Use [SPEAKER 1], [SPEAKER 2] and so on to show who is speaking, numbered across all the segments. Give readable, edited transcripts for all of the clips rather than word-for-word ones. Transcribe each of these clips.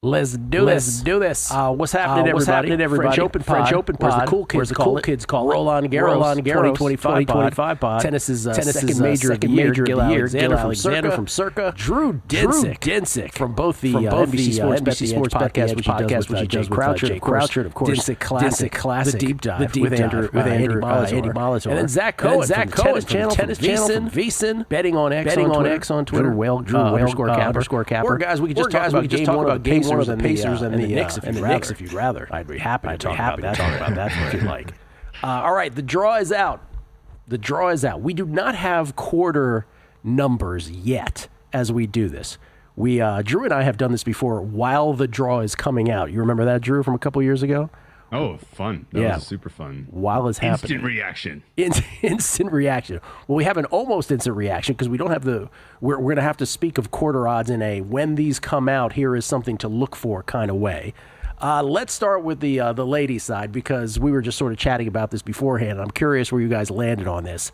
[SPEAKER 1] Let's do this. What's happening, everybody? French Open Pod. Where's the cool kids call it? Roland Garros 2025 pod. Tennis's second major of the year. Gill Alexander from Circa. Drew Dinsick from both the NBC Sports podcast, which he does with Jay Croucher. Of course, Dinsick Classic, the deep dive with Andy Molitor. And then Zach Cohen from the tennis channel from VSiN. Betting on X on Twitter. Drew underscore Capper. Or guys, we can just talk about game one of the Pacers and the Knicks if you'd rather. I'd be happy to talk about that if you'd like. All right, the draw is out. We do not have quarter numbers yet as we do this. Drew and I have done this before while the draw is coming out. You remember that, Drew, from a couple years ago?
[SPEAKER 2] Oh, fun. That was super fun.
[SPEAKER 1] While it's happening. Instant reaction. Well, we have an almost instant reaction because we don't have we're going to have to speak of quarter odds in a when these come out, here is something to look for kind of way. Let's start with the ladies' side because we were just sort of chatting about this beforehand. I'm curious where you guys landed on this.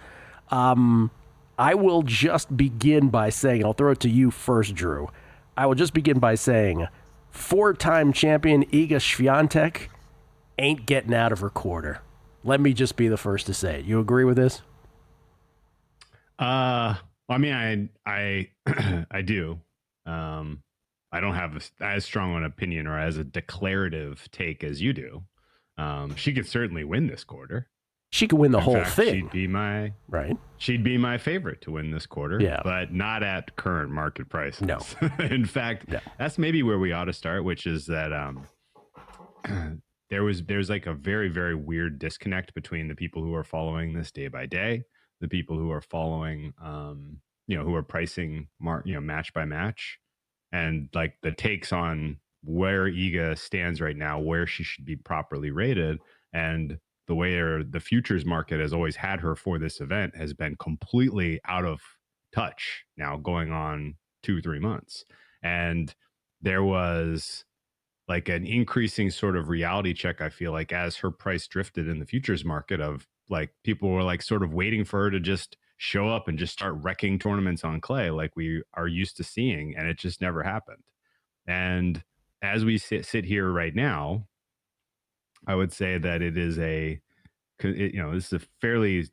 [SPEAKER 1] I will just begin by saying, I'll throw it to you first, Drew. I will just begin by saying 4-time champion Iga Swiatek ain't getting out of her quarter. Let me just be the first to say it. You agree with this?
[SPEAKER 2] I mean, I do. I don't have as strong an opinion or as a declarative take as you do. She could certainly win this quarter.
[SPEAKER 1] She could win the whole thing.
[SPEAKER 2] She'd be my favorite to win this quarter, but not at current market prices.
[SPEAKER 1] No.
[SPEAKER 2] In fact, that's maybe where we ought to start, which is that there's like a very, very weird disconnect between the people who are following this day by day, the people who are following, who are pricing, match by match, and like the takes on where Iga stands right now, where she should be properly rated, and the way the futures market has always had her for this event has been completely out of touch now, going on 2-3 months, and there was like an increasing sort of reality check, I feel like, as her price drifted in the futures market, of like people were like sort of waiting for her to just show up and just start wrecking tournaments on clay like we are used to seeing, and it just never happened. And as we sit here right now, I would say that it is this is a fairly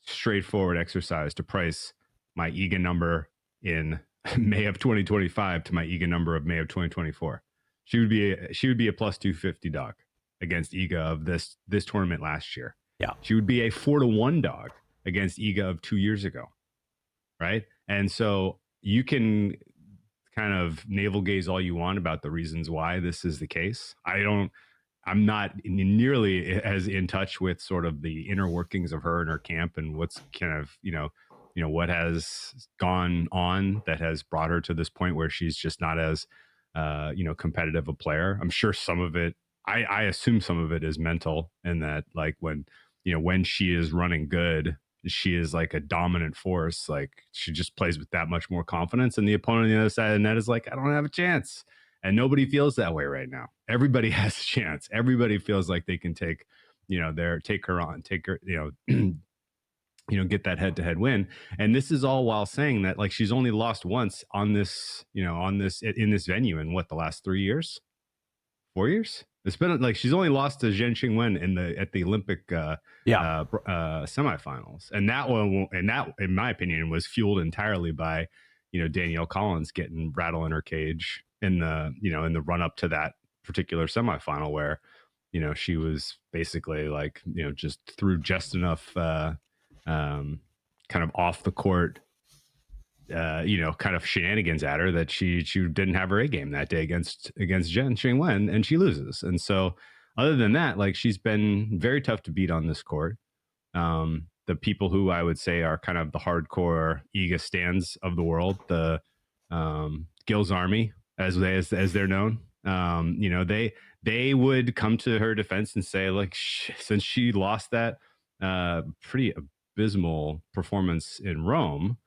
[SPEAKER 2] straightforward exercise to price my Iga number in May of 2025 to my Iga number of May of 2024. She would be a plus 250 dog against Iga of this tournament last year.
[SPEAKER 1] Yeah.
[SPEAKER 2] She would be a 4-1 dog against Iga of 2 years ago. Right. And so you can kind of navel gaze all you want about the reasons why this is the case. I'm not nearly as in touch with sort of the inner workings of her and her camp and what's kind of, what has gone on that has brought her to this point where she's just not as competitive a player. I'm sure some of it, I assume some of it is mental, and that like when she is running good, she is like a dominant force. Like she just plays with that much more confidence, and the opponent on the other side of the net is like, I don't have a chance. And nobody feels that way right now. Everybody has a chance. Everybody feels like they can take her, get that head-to-head win. And this is all while saying that like she's only lost once in this venue in the last 3 years, 4 years. It's been like she's only lost to Zheng Qinwen at the Olympic semifinals, and that one, in my opinion, was fueled entirely by Danielle Collins getting rattle in her cage in the run up to that particular semifinal, where she was basically like just threw just enough kind of off the court kind of shenanigans at her that she didn't have her A game that day against Zheng Qinwen, and she loses. And so other than that, like she's been very tough to beat on this court. The people who I would say are kind of the hardcore Iga stands of the world, the Gill's Army, as they're known, they would come to her defense and say, like, since she lost that pretty abysmal performance in Rome,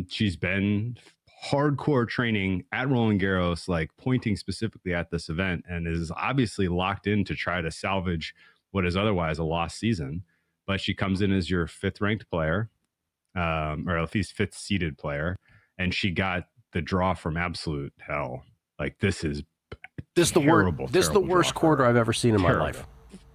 [SPEAKER 2] she's been hardcore training at Roland Garros, like pointing specifically at this event, and is obviously locked in to try to salvage what is otherwise a lost season. But she comes in as your 5th ranked player, or at least 5th seeded player, and she got the draw from absolute hell. Like, this is
[SPEAKER 1] This is the worst quarter I've ever seen in my life.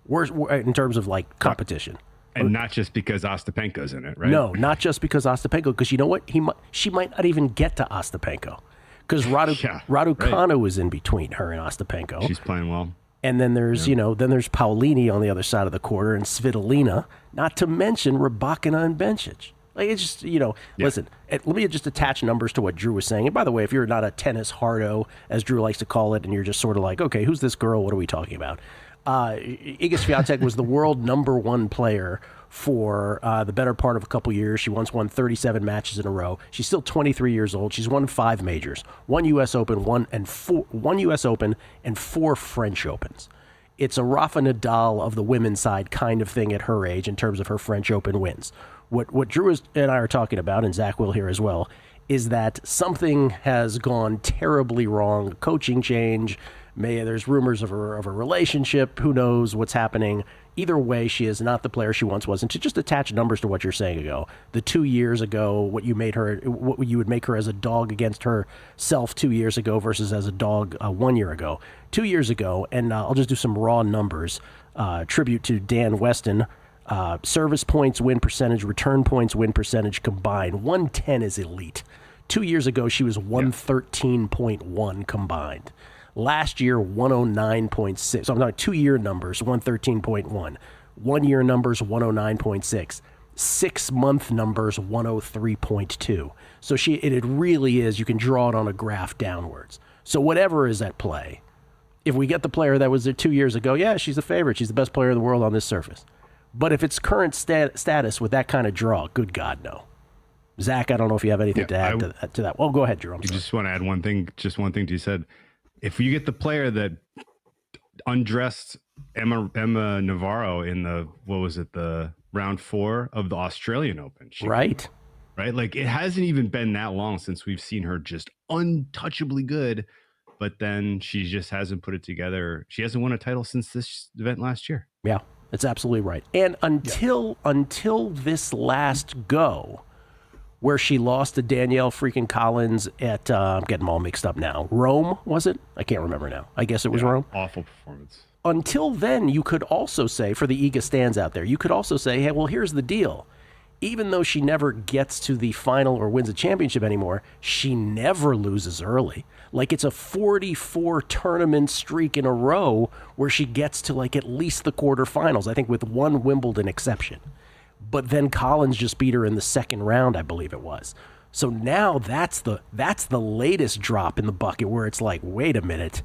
[SPEAKER 1] Worst in terms of like competition.
[SPEAKER 2] And not just because Ostapenko's in it, right?
[SPEAKER 1] No, not just because Ostapenko. Because you know what? She might not even get to Ostapenko. Because Raducanu is in between her and Ostapenko.
[SPEAKER 2] She's playing well.
[SPEAKER 1] And then there's, there's Paolini on the other side of the quarter and Svitolina, not to mention Rybakina and Bencic. Like, it's just, listen, let me just attach numbers to what Drew was saying. And by the way, if you're not a tennis hardo, as Drew likes to call it, and you're just sort of like, okay, who's this girl? What are we talking about? Iga Swiatek was the world #1 player for the better part of a couple years. She once won 37 matches in a row. She's still 23 years old. She's won 5 majors, 1 U.S. Open, 1 U.S. Open, and 4 French Opens. It's a Rafa Nadal of the women's side kind of thing at her age in terms of her French Open wins. What Drew and I are talking about, and Zach will here as well, is that something has gone terribly wrong. Coaching change. There's rumors of a relationship. Who knows what's happening? Either way, she is not the player she once was. And to just attach numbers to what you're saying ago, the 2 years ago, what you would make her as a dog against herself 2 years ago versus as a dog 1 year ago. 2 years ago, and I'll just do some raw numbers. Tribute to Dan Weston. Service points, win percentage, return points, win percentage combined. 110 is elite. 2 years ago, she was 113.1 combined. Last year, 109.6. So I'm talking 2 year numbers, 113.1. 1 year numbers, 109.6. 6 month numbers, 103.2. So it really is, you can draw it on a graph downwards. So whatever is at play, if we get the player that was there 2 years ago, yeah, she's the favorite. She's the best player in the world on this surface. But if it's current status with that kind of draw, good God, no. Zach, I don't know if you have anything to add to that. Well, go ahead, Drew.
[SPEAKER 2] Just want to add one thing to you said. If you get the player that undressed Emma Navarro in the round 4 of the Australian Open.
[SPEAKER 1] Right.
[SPEAKER 2] Like, it hasn't even been that long since we've seen her just untouchably good, but then she just hasn't put it together. She hasn't won a title since this event last year.
[SPEAKER 1] Yeah, that's absolutely right. And until this last go, where she lost to Danielle freaking Collins at, I'm getting them all mixed up now. Rome, was it? I can't remember now. I guess it was Rome.
[SPEAKER 2] Awful performance.
[SPEAKER 1] Until then, you could also say, for the Iga stands out there, you could also say, hey, well, here's the deal. Even though she never gets to the final or wins a championship anymore, she never loses early. Like, it's a 44 tournament streak in a row where she gets to like at least the quarterfinals, I think with one Wimbledon exception. But then Collins just beat her in the second round, I believe it was. So now that's the latest drop in the bucket where it's like, wait a minute,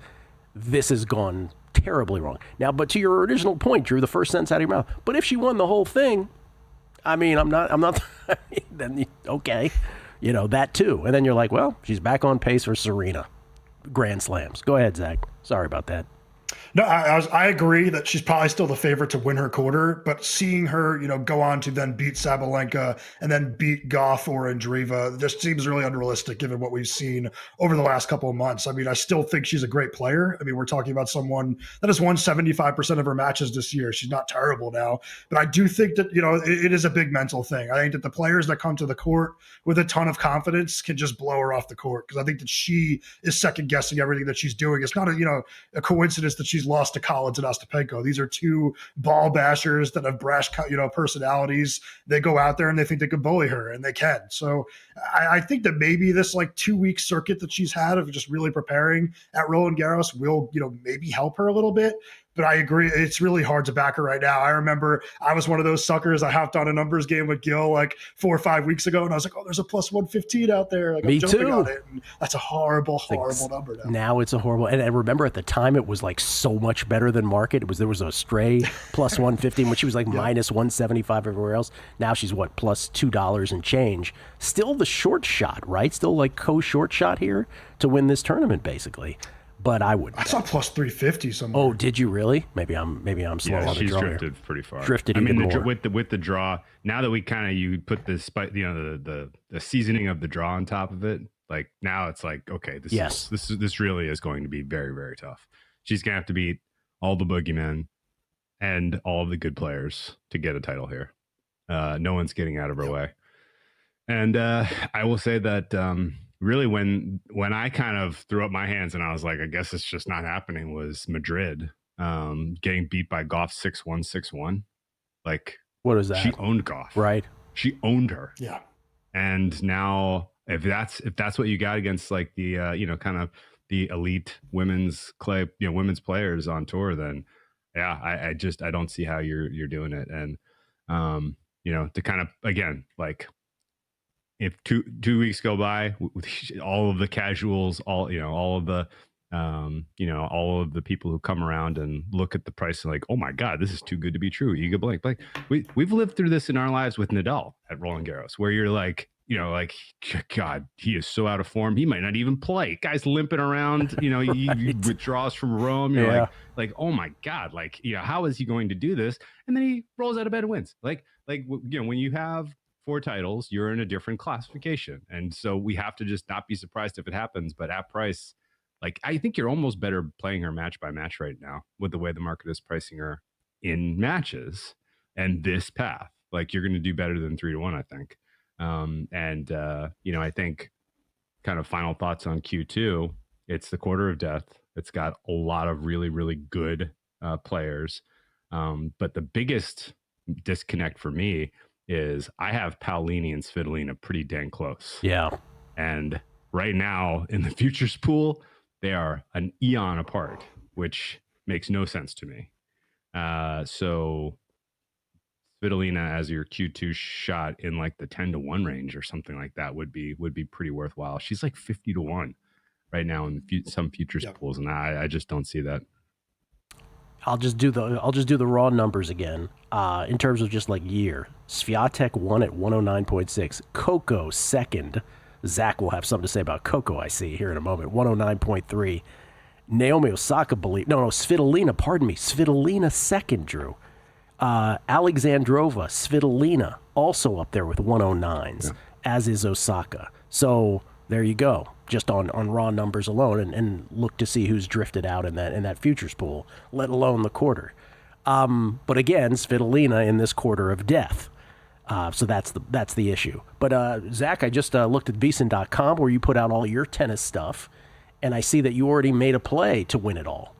[SPEAKER 1] this has gone terribly wrong. Now, but to your original point, Drew, the first sentence out of your mouth. But if she won the whole thing, I mean, I'm not. Then okay, that too. And then you're like, well, she's back on pace for Serena Grand Slams. Go ahead, Zach. Sorry about that.
[SPEAKER 3] No, I agree that she's probably still the favorite to win her quarter, but seeing her, go on to then beat Sabalenka and then beat Goff or Andreeva just seems really unrealistic given what we've seen over the last couple of months. I mean, I still think she's a great player. I mean, we're talking about someone that has won 75% of her matches this year. She's not terrible now, but I do think that, it is a big mental thing. I think that the players that come to the court with a ton of confidence can just blow her off the court because I think that she is second guessing everything that she's doing. It's not a coincidence that she's lost to Collins and Ostapenko. These are two ball bashers that have brash, personalities. They go out there and they think they could bully her, and they can. So I think that maybe this 2-week circuit that she's had of just really preparing at Roland Garros will, maybe help her a little bit. But I agree, it's really hard to back her right now. I remember I was one of those suckers. I hopped on a numbers game with Gill 4 or 5 weeks ago, and I was like, oh, there's a plus 115 out there.
[SPEAKER 1] Me
[SPEAKER 3] I'm jumping
[SPEAKER 1] too.
[SPEAKER 3] on it. And that's a horrible number now.
[SPEAKER 1] Now it's a horrible. And I remember at the time it was so much better than market. There was a stray plus 115, when she was minus 175 everywhere else. Now she's plus $2 and change. Still the short shot, right? Still co-short shot here to win this tournament, basically. But I would.
[SPEAKER 3] I saw plus 350 somewhere.
[SPEAKER 1] Oh, did you really? Maybe I'm slow on the draw.
[SPEAKER 2] She's drifted pretty far.
[SPEAKER 1] Drifted even more.
[SPEAKER 2] With the draw. Now that we you put the seasoning of the draw on top of it, now it's okay, this really is going to be very, very tough. She's gonna have to beat all the boogeymen and all of the good players to get a title here. No one's getting out of her way. And I will say that really when I kind of threw up my hands and I was like, I guess it's just not happening, was Madrid getting beat by Goff 6-1, 6-1. Like,
[SPEAKER 1] what is that?
[SPEAKER 2] She owned Goff.
[SPEAKER 1] Right.
[SPEAKER 2] She owned her.
[SPEAKER 3] Yeah.
[SPEAKER 2] And now if that's what you got against like the kind of the elite women's players on tour, then yeah, I don't see how you're doing it. And to kind of, again, like, if two weeks go by, all of the casuals, all of the all of the people who come around and look at the price and like, oh my God, this is too good to be true. You go blank. We've lived through this in our lives with Nadal at Roland Garros, where you're like, like, God, he is so out of form. He might not even play. Guy's limping around, he withdraws from Rome. You're like, oh my God, like, how is he going to do this? And then he rolls out of bed and wins. Like, when you have 4 titles, you're in a different classification. And so we have to just not be surprised if it happens. But at price, like, I think you're almost better playing her match by match right now with the way the market is pricing her in matches and this path. Like, you're going to do better than 3-1, I think. I think kind of final thoughts on Q2. It's the quarter of death. It's got a lot of really, really good players. But the biggest disconnect for me is I have Paolini and Svitolina pretty dang close.
[SPEAKER 1] Yeah.
[SPEAKER 2] And right now in the futures pool, they are an eon apart, which makes no sense to me. So Svitolina as your Q2 shot in like the 10-1 range or something like that would be pretty worthwhile. She's like 50-1 right now in some futures pools, and I just don't see that.
[SPEAKER 1] I'll just do the raw numbers again. In terms of just like year, Swiatek won at 109.6. Coco second. Zach will have something to say about Coco, I see, here in a moment. 109.3. Naomi Osaka, Svitolina second, Drew. Alexandrova, Svitolina, also up there with 109s, as is Osaka. So there you go, just on raw numbers alone, and look to see who's drifted out in that futures pool, let alone the quarter. But again, Svitolina in this quarter of death. So that's the issue. But Zach, I just looked at VSiN.com where you put out all your tennis stuff, and I see that you already made a play to win it all.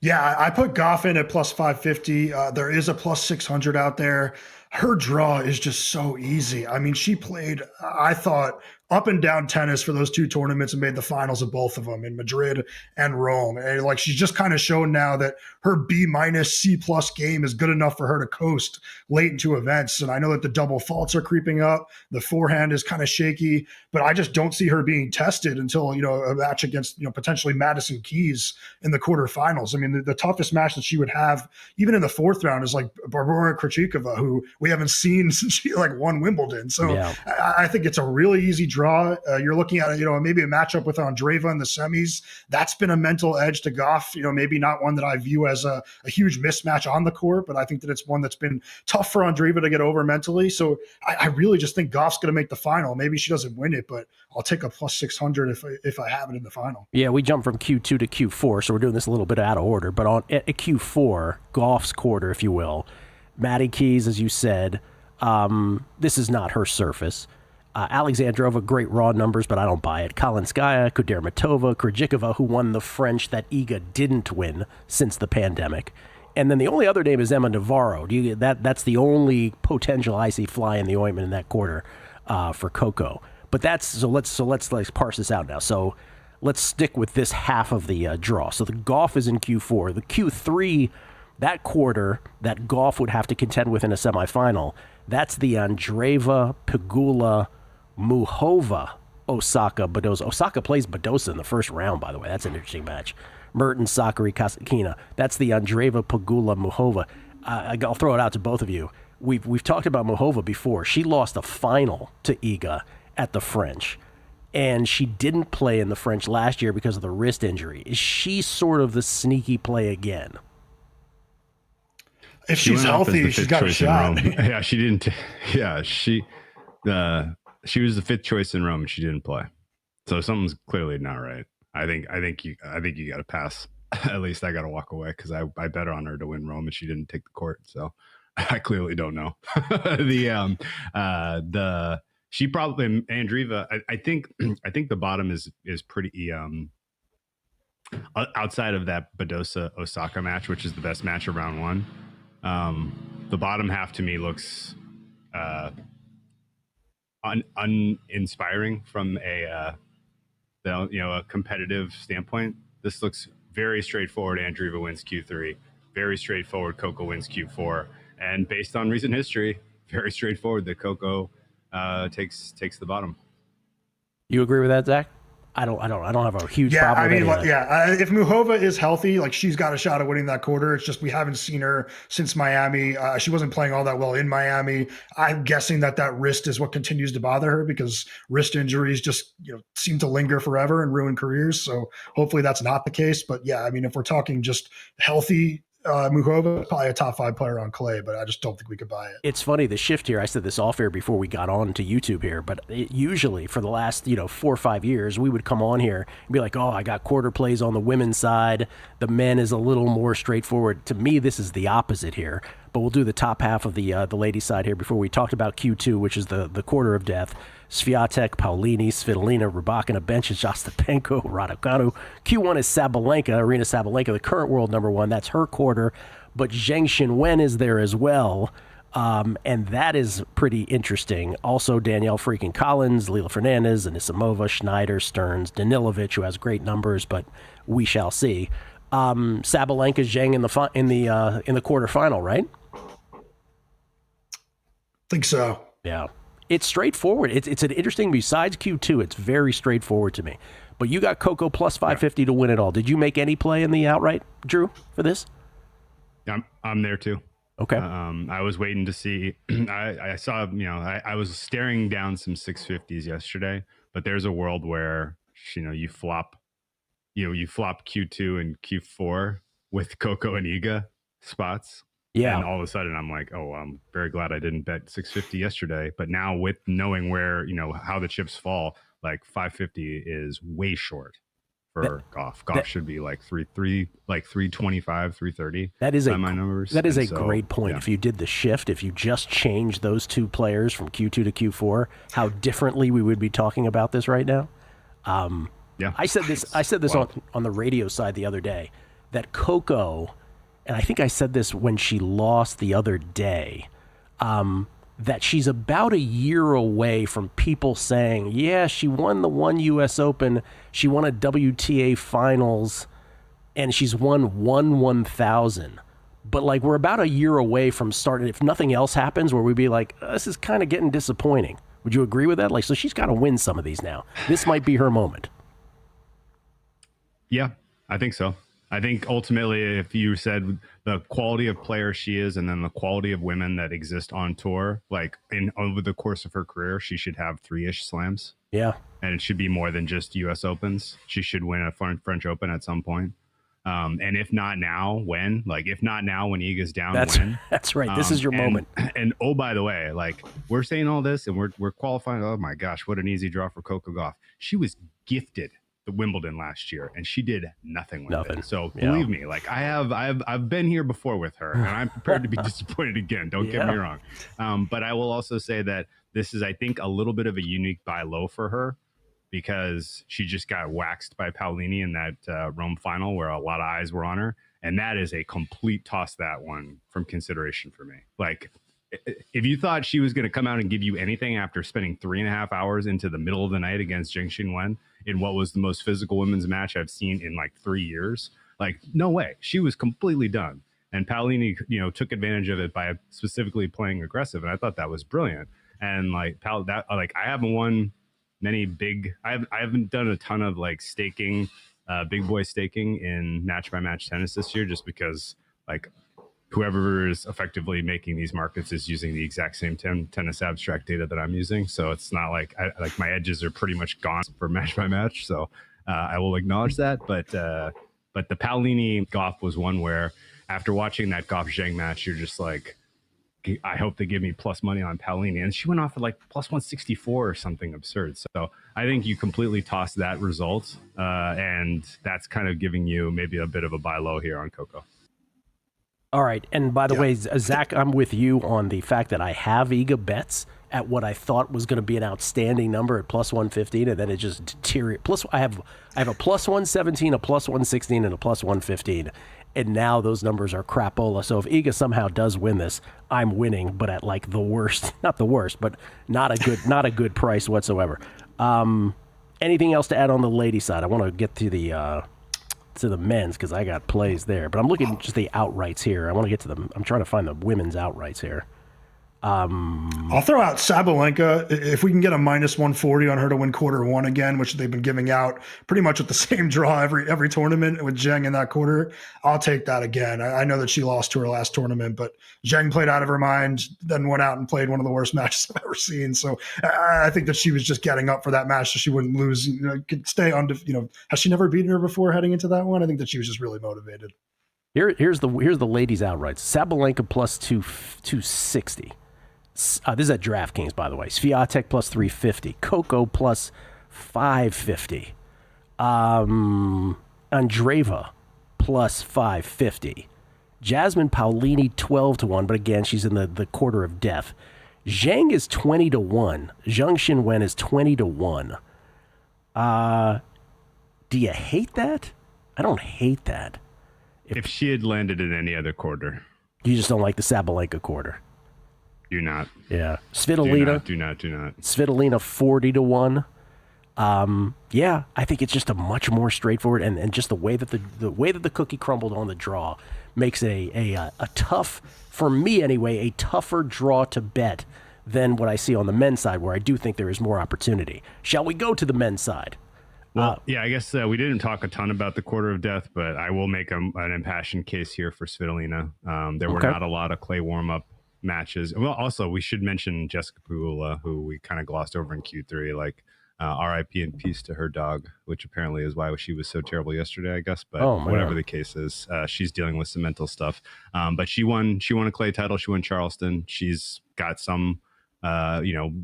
[SPEAKER 3] Yeah, I put Goff in at plus 550. There is a plus 600 out there. Her draw is just so easy. I mean, she played, I thought, up and down tennis for those 2 tournaments and made the finals of both of them in Madrid and Rome. And like, she's just kind of shown now that her B- C+ game is good enough for her to coast late into events. And I know that the double faults are creeping up. The forehand is kind of shaky, but I just don't see her being tested until, a match against, potentially Madison Keys in the quarterfinals. I mean, the toughest match that she would have, even in the 4th round, is like Barbora Krejcikova, who we haven't seen since she won Wimbledon. So I think it's a really easy draw. You're looking at maybe a matchup with Andreeva in the semis. That's been a mental edge to Goff. Maybe not one that I view as a huge mismatch on the court, but I think that it's one that's been tough for Andreeva to get over mentally. So I really just think Goff's going to make the final. Maybe she doesn't win it, but I'll take a plus 600 if I have it in the final.
[SPEAKER 1] Yeah, we jumped from Q2 to Q4, so we're doing this a little bit out of order. But at Q4, Goff's quarter, if you will, Maddie Keys, as you said, this is not her surface. Alexandrova, great raw numbers, but I don't buy it. Kalinskaya, Kudermetova, Krejcikova, who won the French that Iga didn't win since the pandemic. And then the only other name is Emma Navarro. That's the only potential I see fly in the ointment in that quarter for Coco. But let's parse this out now. So let's stick with this half of the draw. So the Goff is in Q4. The Q3, that quarter that Goff would have to contend with in a semifinal, that's the Andreeva, Pegula, Muhova, Osaka, Badosa. Osaka plays Badosa in the first round, by the way. That's an interesting match. Mertens, Sakari, Kasakina. That's the Andreeva, Pegula, Muhova. I'll throw it out to both of you. We've talked about Muhova before. She lost a final to Iga at the French, and she didn't play in the French last year because of the wrist injury. Is she sort of the sneaky play again?
[SPEAKER 3] If she's healthy, she's got a shot.
[SPEAKER 2] Yeah, she didn't. Yeah, she was the 5th choice in Rome, and she didn't play. So something's clearly not right. I think you got to pass. At least I got to walk away because I bet on her to win Rome, and she didn't take the court. So I clearly don't know. The She probably Andreeva. I think the bottom is pretty outside of that Badosa Osaka match, which is the best match of round one. The bottom half to me looks uninspiring from a competitive standpoint. This looks very straightforward. Andreeva wins Q3. Very straightforward. Coco wins Q4. And based on recent history, very straightforward that Coco takes the bottom.
[SPEAKER 1] You agree with that, Zach? I don't have a huge problem.
[SPEAKER 3] If Muchova is healthy, like she's got a shot at winning that quarter. It's just we haven't seen her since Miami. She wasn't playing all that well in Miami. I'm guessing that wrist is what continues to bother her because wrist injuries just seem to linger forever and ruin careers. So hopefully that's not the case. But yeah, I mean, if we're talking just healthy, Muchova probably a top 5 player on clay, but I just don't think we could buy it.
[SPEAKER 1] It's funny, the shift here. I said this off air before we got on to YouTube here, but usually for the last 4 or 5 years, we would come on here and be like, "Oh, I got quarter plays on the women's side. The men is a little more straightforward." To me, this is the opposite here. But we'll do the top half of the ladies' side here before we talked about Q2, which is the quarter of death. Swiatek, Paulini, Svitolina, Rybakina, Bencic, Ostapenko, Raducanu. Q1 is Sabalenka, Arina Sabalenka, the current world number 1. That's her quarter. But Zheng Xinwen is there as well. And that is pretty interesting. Also, Danielle freaking Collins, Leila Fernandez, Anisimova, Schneider, Stearns, Danilovic, who has great numbers, but we shall see. Sabalenka, Zheng in the quarterfinal, right?
[SPEAKER 3] Think so.
[SPEAKER 1] Yeah. It's straightforward. It's an interesting, besides Q2, it's very straightforward to me. But you got Coco plus 550 to win it all. Did you make any play in the outright, Drew, for this?
[SPEAKER 2] I'm there too.
[SPEAKER 1] Okay.
[SPEAKER 2] I was waiting to see. I saw, I was staring down some 650s yesterday, but there's a world where, you flop Q2 and Q4 with Coco and Iga spots.
[SPEAKER 1] Yeah.
[SPEAKER 2] And all of a sudden I'm like, oh, I'm very glad I didn't bet 650 yesterday. But now with knowing where, how the chips fall, like 550 is way short for Goff. Goff should be like 325, 330.
[SPEAKER 1] That is
[SPEAKER 2] my numbers.
[SPEAKER 1] That is great point. Yeah. If you did the shift, if you just changed those two players from Q2 to Q4, how differently we would be talking about this right now.
[SPEAKER 2] Yeah.
[SPEAKER 1] I said this on the radio side the other day, that Coco, and I think I said this when she lost the other day, that she's about a year away from people saying, yeah, she won the one U.S. Open, she won a WTA Finals, and she's won 1,000. But like we're about a year away from starting, if nothing else happens, where we'd be like, this is kind of getting disappointing. Would you agree with that? Like, so she's got to win some of these now. This might be her moment.
[SPEAKER 2] Yeah, I think so. I think ultimately, if you said the quality of player she is and then the quality of women that exist on tour, like over the course of her career, she should have 3-ish slams.
[SPEAKER 1] Yeah.
[SPEAKER 2] And it should be more than just U.S. Opens. She should win a French Open at some point. And if not now, when? Like, if not now, when Iga's down, when?
[SPEAKER 1] That's right. This is your moment.
[SPEAKER 2] And oh, by the way, like, we're saying all this and we're qualifying. Oh, my gosh, what an easy draw for Coco Gauff. She was gifted the Wimbledon last year, and she did nothing with it. So believe me, like I've been here before with her, and I'm prepared to be disappointed again. Don't get me wrong. But I will also say that this is, I think, a little bit of a unique buy low for her because she just got waxed by Paolini in that Rome final where a lot of eyes were on her, and that is a complete toss that one from consideration for me. Like, if you thought she was going to come out and give you anything after spending 3.5 hours into the middle of the night against Zheng Xinwen in what was the most physical women's match I've seen in like 3 years, like, no way. She was completely done. And Paolini, took advantage of it by specifically playing aggressive. And I thought that was brilliant. And like I haven't won many I haven't done a ton of like staking, big boy staking in match by match tennis this year, just because like whoever is effectively making these markets is using the exact same tennis abstract data that I'm using. So it's not like my edges are pretty much gone for match by match. So I will acknowledge that. But the Paolini Gauff was one where after watching that Gauff Zheng match, you're just like, I hope they give me plus money on Paolini. And she went off at like plus 164 or something absurd. So I think you completely tossed that result. And that's kind of giving you maybe a bit of a buy low here on Coco.
[SPEAKER 1] All right. And by the way, Zach, I'm with you on the fact that I have Iga bets at what I thought was going to be an outstanding number at plus 115, and then it just deteriorated. Plus, I have a plus 117, a plus 116, and a plus 115. And now those numbers are crapola. So if Iga somehow does win this, I'm winning, but at like the worst, not the worst, but not a good price whatsoever. Anything else to add on the lady side? I want to get to the men's because I got plays there, but I'm looking at just the outrights here. I want to get to them. I'm trying to find the women's outrights here.
[SPEAKER 3] I'll throw out Sabalenka if we can get a minus 140 on her to win quarter one again, which they've been giving out pretty much with the same draw every tournament with Zheng in that quarter. I'll take that again. I know that she lost to her last tournament, but Zheng played out of her mind, then went out and played one of the worst matches I've ever seen. So I think that she was just getting up for that match so she wouldn't lose. Could stay on. Has she never beaten her before heading into that one? I think that she was just really motivated.
[SPEAKER 1] Here's the ladies outrights. Sabalenka plus 260. This is at DraftKings, by the way. Swiatek plus 350. Coco plus 550. Andreeva plus 550. Jasmine Paolini 12-1, but again, she's in the quarter of death. Zhang is 20-1. Zheng Xinwen is 20-1. Do you hate that? I don't hate that.
[SPEAKER 2] If she had landed in any other quarter.
[SPEAKER 1] You just don't like the Sabalenka quarter.
[SPEAKER 2] Do not.
[SPEAKER 1] Yeah. Svitolina.
[SPEAKER 2] Do not.
[SPEAKER 1] Svitolina 40-1. Yeah, I think it's just a much more straightforward and just the way that the cookie crumbled on the draw makes it a tough, for me anyway, a tougher draw to bet than what I see on the men's side, where I do think there is more opportunity. Shall we go to the men's side?
[SPEAKER 2] Well, I guess we didn't talk a ton about the quarter of death, but I will make an impassioned case here for Svitolina. There were not a lot of clay warm-up matches. Well, also, we should mention Jessica Pegula, who we kind of glossed over in Q3, like RIP and peace to her dog, which apparently is why she was so terrible yesterday, I guess. But whatever the case is, she's dealing with some mental stuff. But she won a clay title. She won Charleston. She's got some,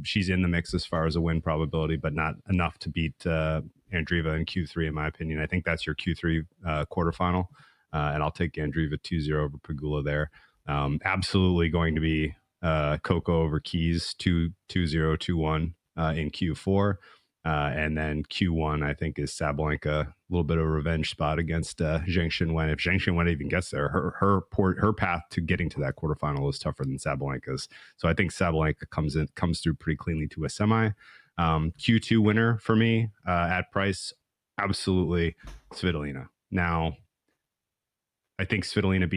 [SPEAKER 2] she's in the mix as far as a win probability, but not enough to beat Andreeva in Q3, in my opinion. I think that's your Q3 quarterfinal. And I'll take Andreeva 2-0 over Pegula there. Absolutely going to be Coco over Keys 2-0, 2-1 in Q4. And then Q1, I think, is Sabalenka, a little bit of a revenge spot against Zheng Xinwen. If Zheng Xinwen even gets there, her path to getting to that quarterfinal is tougher than Sabalenka's. So I think Sabalenka comes through pretty cleanly to a semi. Q2 winner for me at price, absolutely Svitolina. Now, I think Svitolina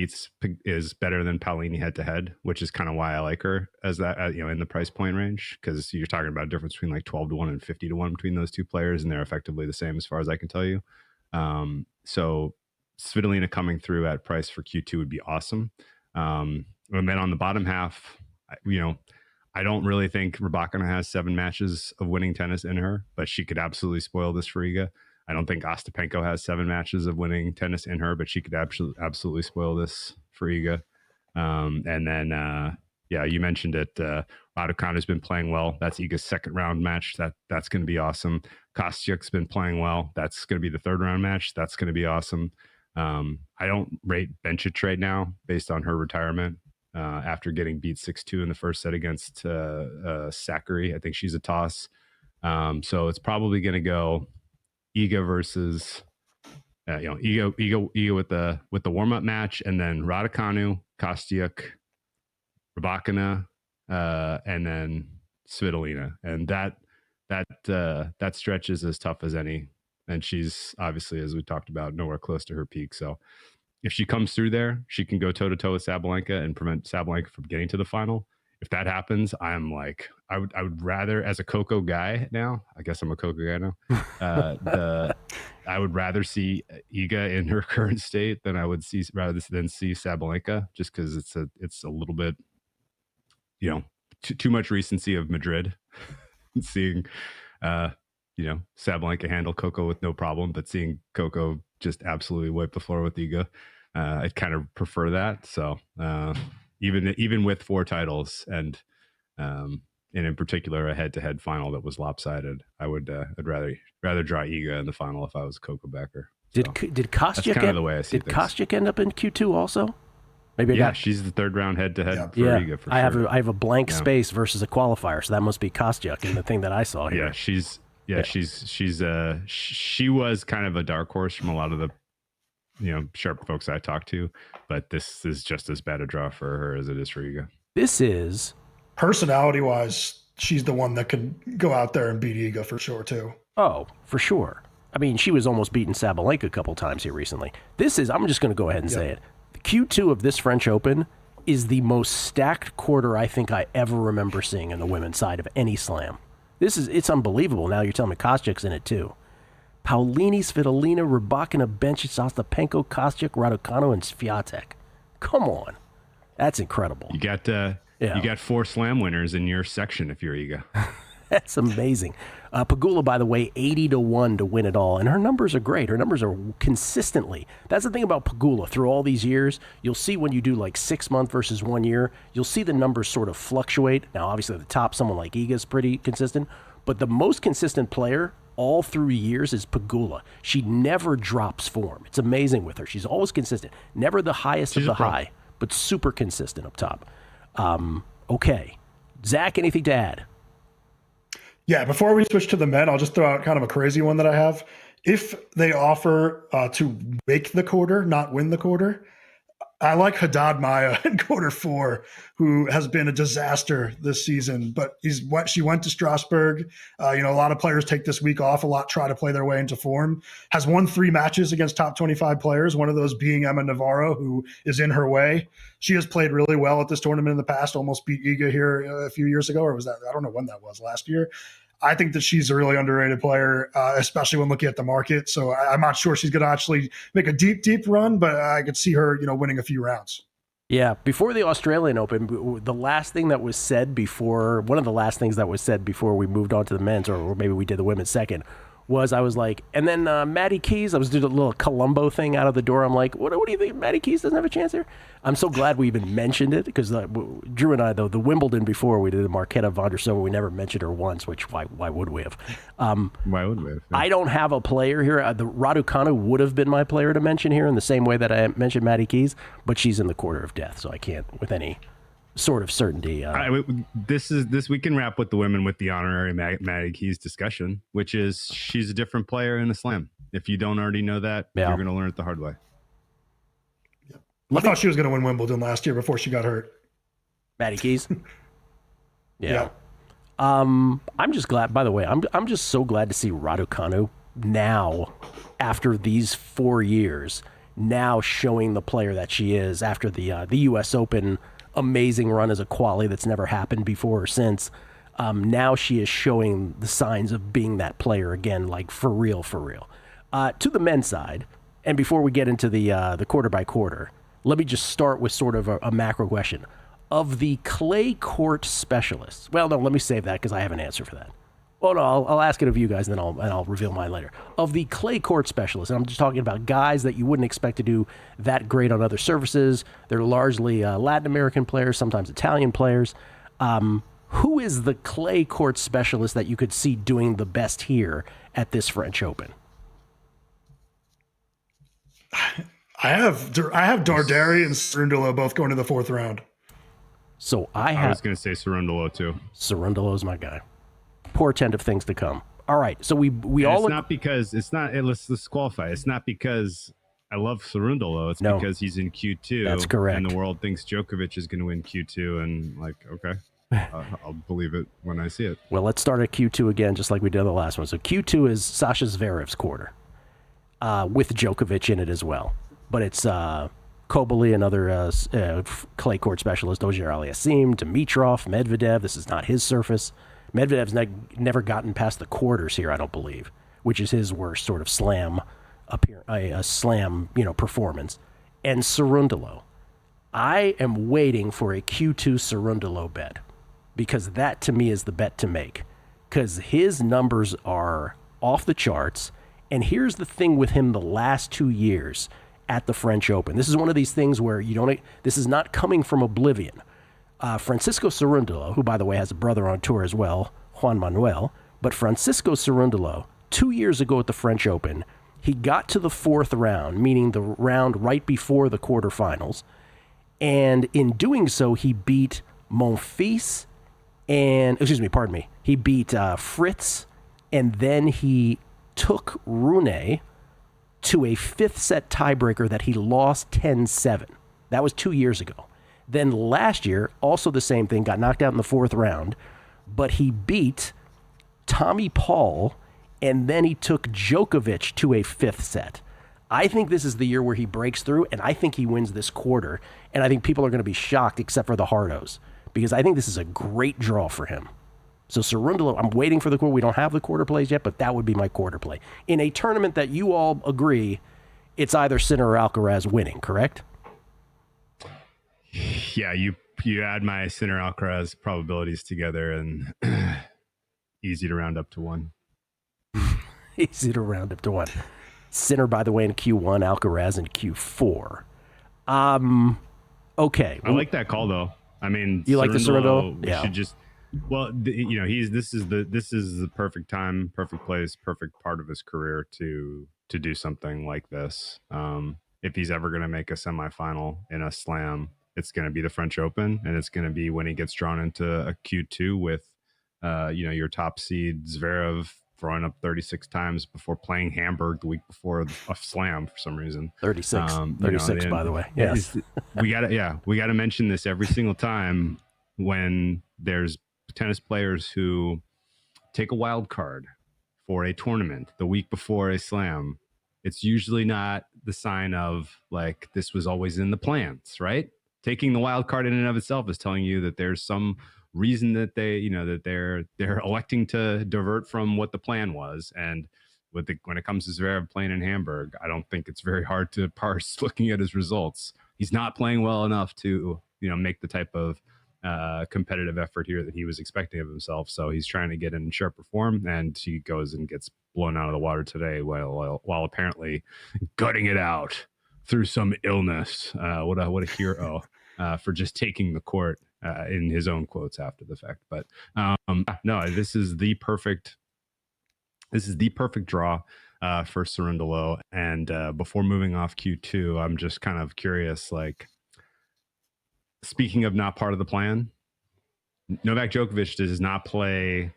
[SPEAKER 2] is better than Paolini head to head, which is kind of why I like her as that, in the price point range, because you're talking about a difference between like 12-1 and 50-1 between those two players, and they're effectively the same as far as I can tell you. So Svitolina coming through at price for Q2 would be awesome. And then on the bottom half, I don't really think Rybakina has 7 matches of winning tennis in her, but she could absolutely spoil this for Iga. I don't think Ostapenko has 7 matches of winning tennis in her, but she could absolutely spoil this for Iga. And then, you mentioned it. Raducanu has been playing well. That's Iga's second round match. That's going to be awesome. Kostyuk's been playing well. That's going to be the third round match. That's going to be awesome. I don't rate Bencic right now based on her retirement after getting beat 6-2 in the first set against Sakkari. I think she's a toss. So it's probably going to go Iga versus Iga with the warm up match, and then Raducanu, Kostyuk, Rybakina, and then Svitolina, and that stretch is as tough as any. And she's obviously, as we talked about, nowhere close to her peak. So if she comes through there, she can go toe to toe with Sabalenka and prevent Sabalenka from getting to the final. If that happens, I'm like, I would rather, as a Coco guy now, I guess I'm a Coco guy now. I would rather see Iga in her current state than I would see Sabalenka, just because it's a little bit, too much recency of Madrid. Seeing, Sabalenka handle Coco with no problem, but seeing Coco just absolutely wipe the floor with Iga, I'd kind of prefer that. So. Even with 4 titles and in particular a head-to-head final that was lopsided, I'd rather draw Iga in the final if I was a Coco backer.
[SPEAKER 1] Did Kostyuk
[SPEAKER 2] kind of the way I see
[SPEAKER 1] Kostyuk end up in Q2 also?
[SPEAKER 2] Maybe she's the third round head-to-head for Iga for sure.
[SPEAKER 1] I have a blank space versus a qualifier, so that must be Kostyuk in the thing that I saw here.
[SPEAKER 2] She was kind of a dark horse from a lot of the sharp folks I talked to, but this is just as bad a draw for her as it is for Iga.
[SPEAKER 1] This is
[SPEAKER 3] personality-wise, she's the one that could go out there and beat Iga for sure too.
[SPEAKER 1] Oh, for sure. I mean, she was almost beating Sabalenka a couple times here recently. I'm just going to go ahead and say it. The Q2 of this French Open is the most stacked quarter I think I ever remember seeing in the women's side of any slam. It's unbelievable. Now you're telling me Kostyuk's in it too. Paulini, Svitolina, Rybakina, Bencic, Ostapenko, Kostyuk, Raducanu, and Swiatek. Come on. That's incredible.
[SPEAKER 2] You got 4 slam winners in your section if you're Iga.
[SPEAKER 1] That's amazing. Pegula, by the way, 80-1 to win it all. And her numbers are great. Her numbers are consistently. That's the thing about Pegula. Through all these years, you'll see when you do like 6 month versus 1 year, you'll see the numbers sort of fluctuate. Now, obviously, at the top, someone like Iga is pretty consistent. But the most consistent player all through years is Pegula. She never drops form. It's amazing with her. She's always consistent. Never the highest of the high, but super consistent up top. Okay. Zach, anything to add?
[SPEAKER 3] Yeah, before we switch to the men, I'll just throw out kind of a crazy one that I have. If they offer to make the quarter, not win the quarter, I like Haddad Maia in quarter 4, who has been a disaster this season. But she went to Strasbourg. A lot of players take this week off. A lot try to play their way into form. Has won 3 matches against top 25 players, one of those being Emma Navarro, who is in her way. She has played really well at this tournament in the past, almost beat Iga here a few years ago, or was that, I don't know when that was, last year. I think that she's a really underrated player, especially when looking at the market. So I'm not sure she's going to actually make a deep, deep run, but I could see her, winning a few rounds.
[SPEAKER 1] Yeah, before the Australian Open, one of the last things that was said before we moved on to the men's, or maybe we did the women's second, was I was like, and then Maddie Keys, I was doing a little Columbo thing out of the door. I'm like, what do you think? Maddie Keys doesn't have a chance here? I'm so glad we even mentioned it, because Drew and I, though, the Wimbledon before we did the Marketa Vondrasova, we never mentioned her once, which why would we have?
[SPEAKER 2] Why would we have?
[SPEAKER 1] I don't have a player here. The Raducanu would have been my player to mention here in the same way that I mentioned Maddie Keys, but she's in the quarter of death, so I can't with any sort of certainty.
[SPEAKER 2] This we can wrap with the women with the honorary Maddie Keys discussion, which is she's a different player in the slam. If you don't already know that, you're going to learn it the hard way.
[SPEAKER 3] I thought she was going to win Wimbledon last year before she got hurt.
[SPEAKER 1] Maddie Keys. Yeah. I'm just glad. By the way, I'm just so glad to see Raducanu now, after these 4 years, now showing the player that she is after the U.S. Open. Amazing run as a quali that's never happened before or since. Now she is showing the signs of being that player again, like for real. To the men's side, and before we get into the quarter by quarter, let me just start with sort of a macro question. Of the clay court specialists, well, no, let me save that because I have an answer for that. Well, no, I'll ask it of you guys, and then I'll reveal mine later. Of the clay court specialists, and I'm just talking about guys that you wouldn't expect to do that great on other surfaces. They're largely Latin American players, sometimes Italian players. Who is the clay court specialist that you could see doing the best here at this French Open?
[SPEAKER 3] I have Darderi and Cerundolo both going to the 4th round.
[SPEAKER 1] So
[SPEAKER 2] I was going to say Cerundolo too.
[SPEAKER 1] Cerundolo's my guy. Portent of things to come. All right, so we all.
[SPEAKER 2] It's not because let's qualify. It's not because I love Cerundolo. It's because he's in Q2.
[SPEAKER 1] That's correct.
[SPEAKER 2] And the world thinks Djokovic is going to win Q2, and okay, I'll believe it when I see it.
[SPEAKER 1] Well, let's start at Q2 again, just like we did on the last one. So Q2 is Sasha Zverev's quarter, with Djokovic in it as well. But it's Kobali, another clay court specialist, Auger-Aliassime, Dimitrov, Medvedev. This is not his surface. Medvedev's never gotten past the quarters here, I don't believe, which is his worst sort of slam performance. And Cerundolo. I am waiting for a Q2 Cerundolo bet, because that to me is the bet to make, because his numbers are off the charts. And here's the thing with him the last 2 years at the French Open. This is one of these things where this is not coming from oblivion. Francisco Cerundolo, who, by the way, has a brother on tour as well, Juan Manuel, but Francisco Cerundolo, 2 years ago at the French Open, he got to the 4th round, meaning the round right before the quarterfinals, And in doing so, he beat Monfils he beat Fritz, and then he took Rune to a fifth set tiebreaker that he lost 10-7. That was 2 years ago. Then last year, also the same thing, got knocked out in the fourth round, but he beat Tommy Paul, and then he took Djokovic to a fifth set. I think this is the year where he breaks through, and I think he wins this quarter, and I think people are going to be shocked except for the hardos, because I think this is a great draw for him. So Cerundolo, I'm waiting for the quarter. We don't have the quarter plays yet, but that would be my quarter play. In a tournament that you all agree, it's either Sinner or Alcaraz winning, correct?
[SPEAKER 2] Yeah, you add my Sinner Alcaraz probabilities together, and easy to round up to one.
[SPEAKER 1] Easy to round up to one. Sinner, by the way, in Q1, Alcaraz in Q4. Okay.
[SPEAKER 2] I like that call, though. I mean,
[SPEAKER 1] you like the Cerundolo?
[SPEAKER 2] Yeah. Should just, well, this is the perfect time, perfect place, perfect part of his career to do something like this. If he's ever going to make a semifinal in a slam, it's going to be the French Open, and it's going to be when he gets drawn into a Q2 with, your top seed Zverev throwing up 36 times before playing Hamburg the week before a slam for some reason.
[SPEAKER 1] 36, by the way. Yes.
[SPEAKER 2] we gotta mention this every single time when there's tennis players who take a wild card for a tournament the week before a slam. It's usually not the sign of like, this was always in the plans, right? Taking the wild card in and of itself is telling you that there's some reason that they're electing to divert from what the plan was. And when it comes to Zverev playing in Hamburg, I don't think it's very hard to parse looking at his results. He's not playing well enough to make the type of competitive effort here that he was expecting of himself. So he's trying to get in sharper form, and he goes and gets blown out of the water today while apparently gutting it out through some illness. What a hero for just taking the court. In his own quotes after the fact, but no, this is the perfect draw for Cerundolo. And before moving off Q2, I'm just kind of curious. Like, speaking of not part of the plan, Novak Djokovic does not play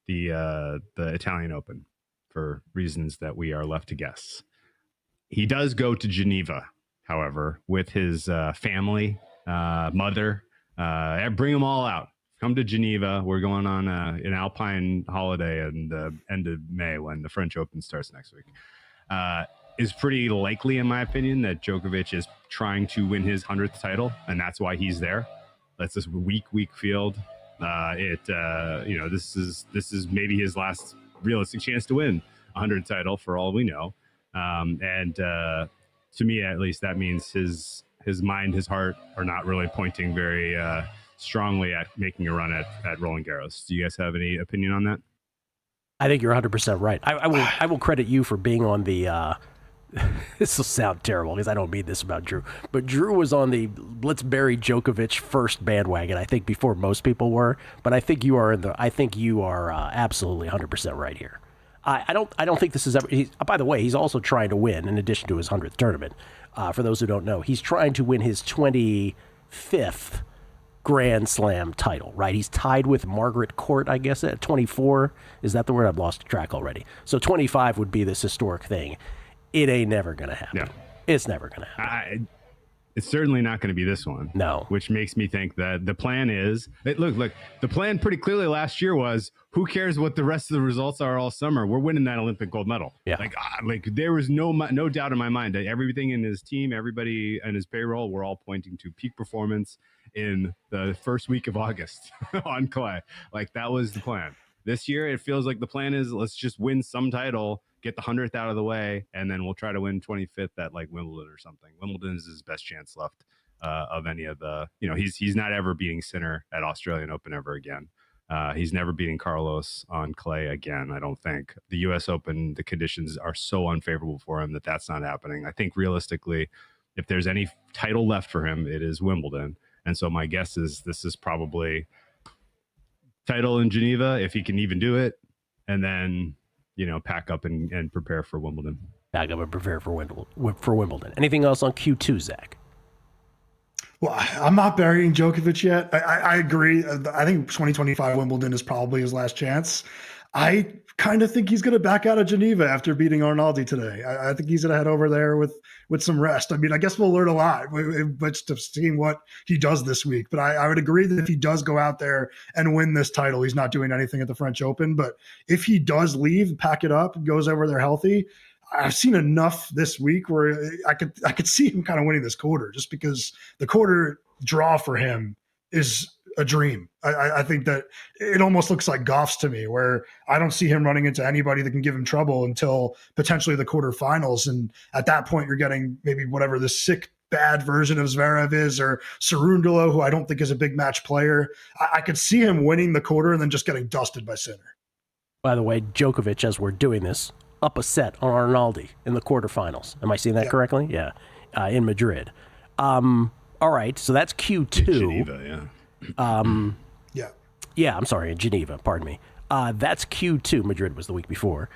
[SPEAKER 2] the Italian Open for reasons that we are left to guess. He does go to Geneva, however, with his family, mother. Bring them all out. Come to Geneva. We're going on an Alpine holiday in the end of May when the French Open starts next week. Is pretty likely, in my opinion, that Djokovic is trying to win his 100th title, and that's why he's there. That's this weak field. This is maybe his last realistic chance to win a 100th title, for all we know. To me, at least, that means his mind, his heart are not really pointing very strongly at making a run at Roland Garros. Do you guys have any opinion on that?
[SPEAKER 1] I think you're 100% right. I will credit you for being on the this will sound terrible because I don't mean this about Drew, but Drew was on the let's bury Djokovic first bandwagon, I think, before most people were. But I think you are absolutely 100% right here. I don't think this is ever. By the way, he's also trying to win in addition to his 100th tournament. For those who don't know, he's trying to win his 25th Grand Slam title, right? He's tied with Margaret Court, I guess, at 24. Is that the word? I've lost track already. So 25 would be this historic thing. It ain't never going to happen.
[SPEAKER 2] Yeah.
[SPEAKER 1] It's never going to happen.
[SPEAKER 2] It's certainly not going to be this one.
[SPEAKER 1] No.
[SPEAKER 2] Which makes me think that the plan is, look, the plan pretty clearly last year was, who cares what the rest of the results are all summer? We're winning that Olympic gold medal.
[SPEAKER 1] Yeah.
[SPEAKER 2] Like there was no doubt in my mind that everything in his team, everybody in his payroll, were all pointing to peak performance in the first week of August on clay. Like, that was the plan. This year, it feels like the plan is, let's just win some title, get the 100th out of the way, and then we'll try to win 25th at like Wimbledon or something. Wimbledon is his best chance left of any of the, he's not ever beating Sinner at Australian Open ever again. He's never beating Carlos on clay again, I don't think. The U.S. Open, the conditions are so unfavorable for him that that's not happening. I think realistically, if there's any title left for him, it is Wimbledon. And so my guess is this is probably title in Geneva, if he can even do it, and then pack up and prepare for Wimbledon.
[SPEAKER 1] Pack up and prepare for Wimbledon. Anything else on Q2, Zach?
[SPEAKER 3] Well, I'm not burying Djokovic yet. I agree. I think 2025 Wimbledon is probably his last chance. I kind of think he's going to back out of Geneva after beating Arnaldi today. I think he's going to head over there with some rest. I mean, I guess we'll learn a lot, but to seeing what he does this week. But I would agree that if he does go out there and win this title, he's not doing anything at the French Open. But if he does leave, pack it up, and goes over there healthy, I've seen enough this week where I could see him kind of winning this quarter, just because the quarter draw for him is a dream. I think that it almost looks like Goff's to me, where I don't see him running into anybody that can give him trouble until potentially the quarterfinals. And at that point, you're getting maybe whatever the sick, bad version of Zverev is, or Cerundolo, who I don't think is a big match player. I could see him winning the quarter and then just getting dusted by Sinner.
[SPEAKER 1] By the way, Djokovic, as we're doing this, up a set on Arnaldi in the quarterfinals. Am I seeing that correctly? Yeah. In Madrid. All right, so that's Q2.
[SPEAKER 2] Geneva, yeah.
[SPEAKER 1] Yeah, I'm sorry, in Geneva, pardon me. That's Q2. Madrid was the week before.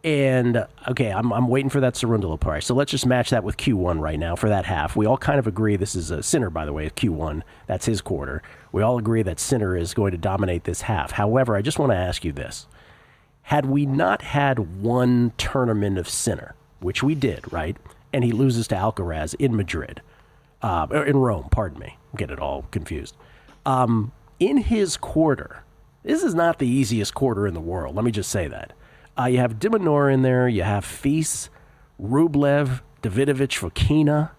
[SPEAKER 1] And, okay, I'm waiting for that Cerundolo price. So let's just match that with Q1 right now for that half. We all kind of agree this is a Sinner, by the way, Q1. That's his quarter. We all agree that Sinner is going to dominate this half. However, I just want to ask you this. Had we not had one tournament of Sinner, which we did, right, and he loses to Alcaraz in Madrid, in Rome, pardon me, I'm getting it all confused. In his quarter, this is not the easiest quarter in the world. Let me just say that. You have de Minaur in there. You have Fils, Rublev, Davidovich, Fokina,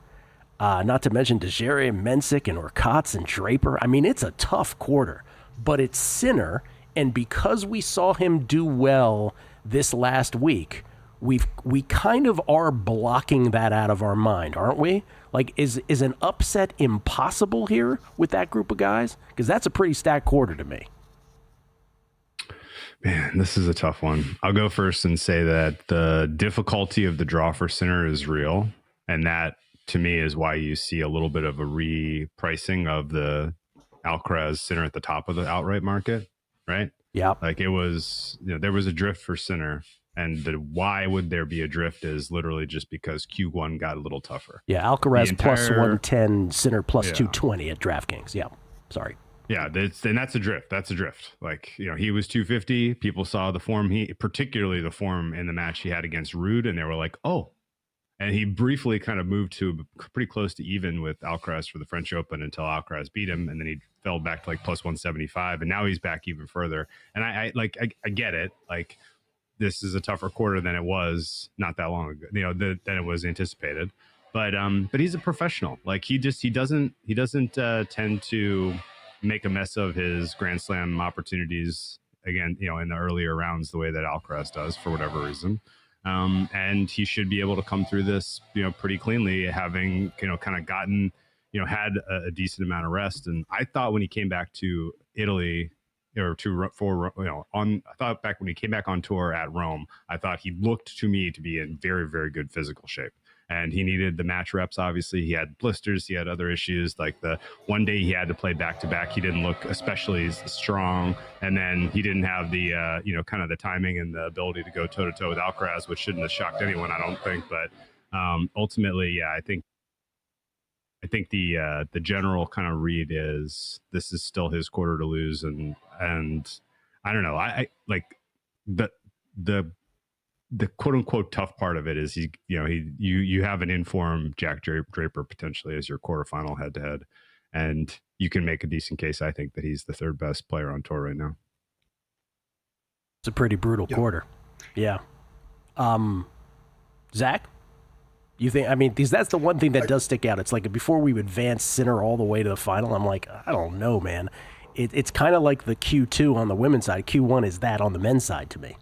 [SPEAKER 1] not to mention Dejere, Mensik, and Urkats and Draper. I mean, it's a tough quarter, but it's Sinner. And because we saw him do well this last week, we kind of are blocking that out of our mind, aren't we? Like, is an upset impossible here with that group of guys? Because that's a pretty stacked quarter to me.
[SPEAKER 2] Man, this is a tough one. I'll go first and say that the difficulty of the draw for Sinner is real. And that, to me, is why you see a little bit of a repricing of the Alcaraz Sinner at the top of the outright market. Right?
[SPEAKER 1] Yeah.
[SPEAKER 2] Like it was, there was a drift for Sinner, and why would there be a drift is literally just because Q1 got a little tougher.
[SPEAKER 1] Yeah. Alcaraz plus 110, Sinner plus 220 at DraftKings. Yeah. Sorry.
[SPEAKER 2] Yeah. That's a drift. That's a drift. Like, he was 250. People saw the form, particularly the form in the match he had against Ruud, and they were like, oh. And he briefly kind of moved to pretty close to even with Alcaraz for the French Open until Alcaraz beat him. And then he fell back to like plus 175. And now he's back even further. And I get it. Like, this is a tougher quarter than it was not that long ago, than it was anticipated. But he's a professional. Like, he doesn't tend to make a mess of his Grand Slam opportunities again, in the earlier rounds, the way that Alcaraz does for whatever reason. And he should be able to come through this, pretty cleanly, having, kind of gotten, had a decent amount of rest. And I thought when he came back to Italy I thought back when he came back on tour at Rome, I thought he looked to me to be in very, very good physical shape. And he needed the match reps. Obviously, he had blisters. He had other issues. Like the one day he had to play back to back, he didn't look especially strong. And then he didn't have the, kind of the timing and the ability to go toe to toe with Alcaraz, which shouldn't have shocked anyone, I don't think. But ultimately, yeah, I think the general kind of read is this is still his quarter to lose. And I don't know. I like the quote unquote tough part of it is you have an informed Jack Draper potentially as your quarterfinal head to head, and you can make a decent case. I think that he's the third best player on tour right now.
[SPEAKER 1] It's a pretty brutal quarter. Yeah. Zach, you think, because that's the one thing that does stick out. It's like before we advance Sinner all the way to the final, I'm like, I don't know, man. It's kind of like the Q2 on the women's side. Q1 is that on the men's side to me.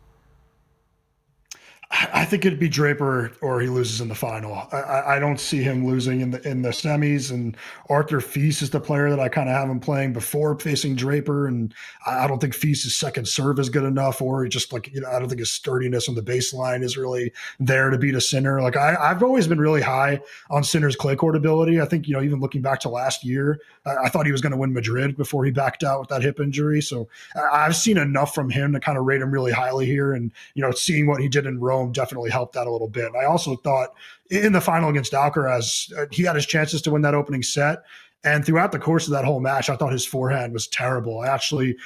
[SPEAKER 3] I think it'd be Draper or he loses in the final. I don't see him losing in the semis. And Arthur Fils is the player that I kind of have him playing before facing Draper. And I don't think Fils' second serve is good enough, or he just I don't think his sturdiness on the baseline is really there to beat a Sinner. Like I've always been really high on Sinner's clay court ability. I think, even looking back to last year, I thought he was going to win Madrid before he backed out with that hip injury. So I've seen enough from him to kind of rate him really highly here. And, seeing what he did in Rome definitely helped out a little bit. I also thought in the final against Alcaraz, he had his chances to win that opening set. And throughout the course of that whole match, I thought his forehand was terrible. Actually,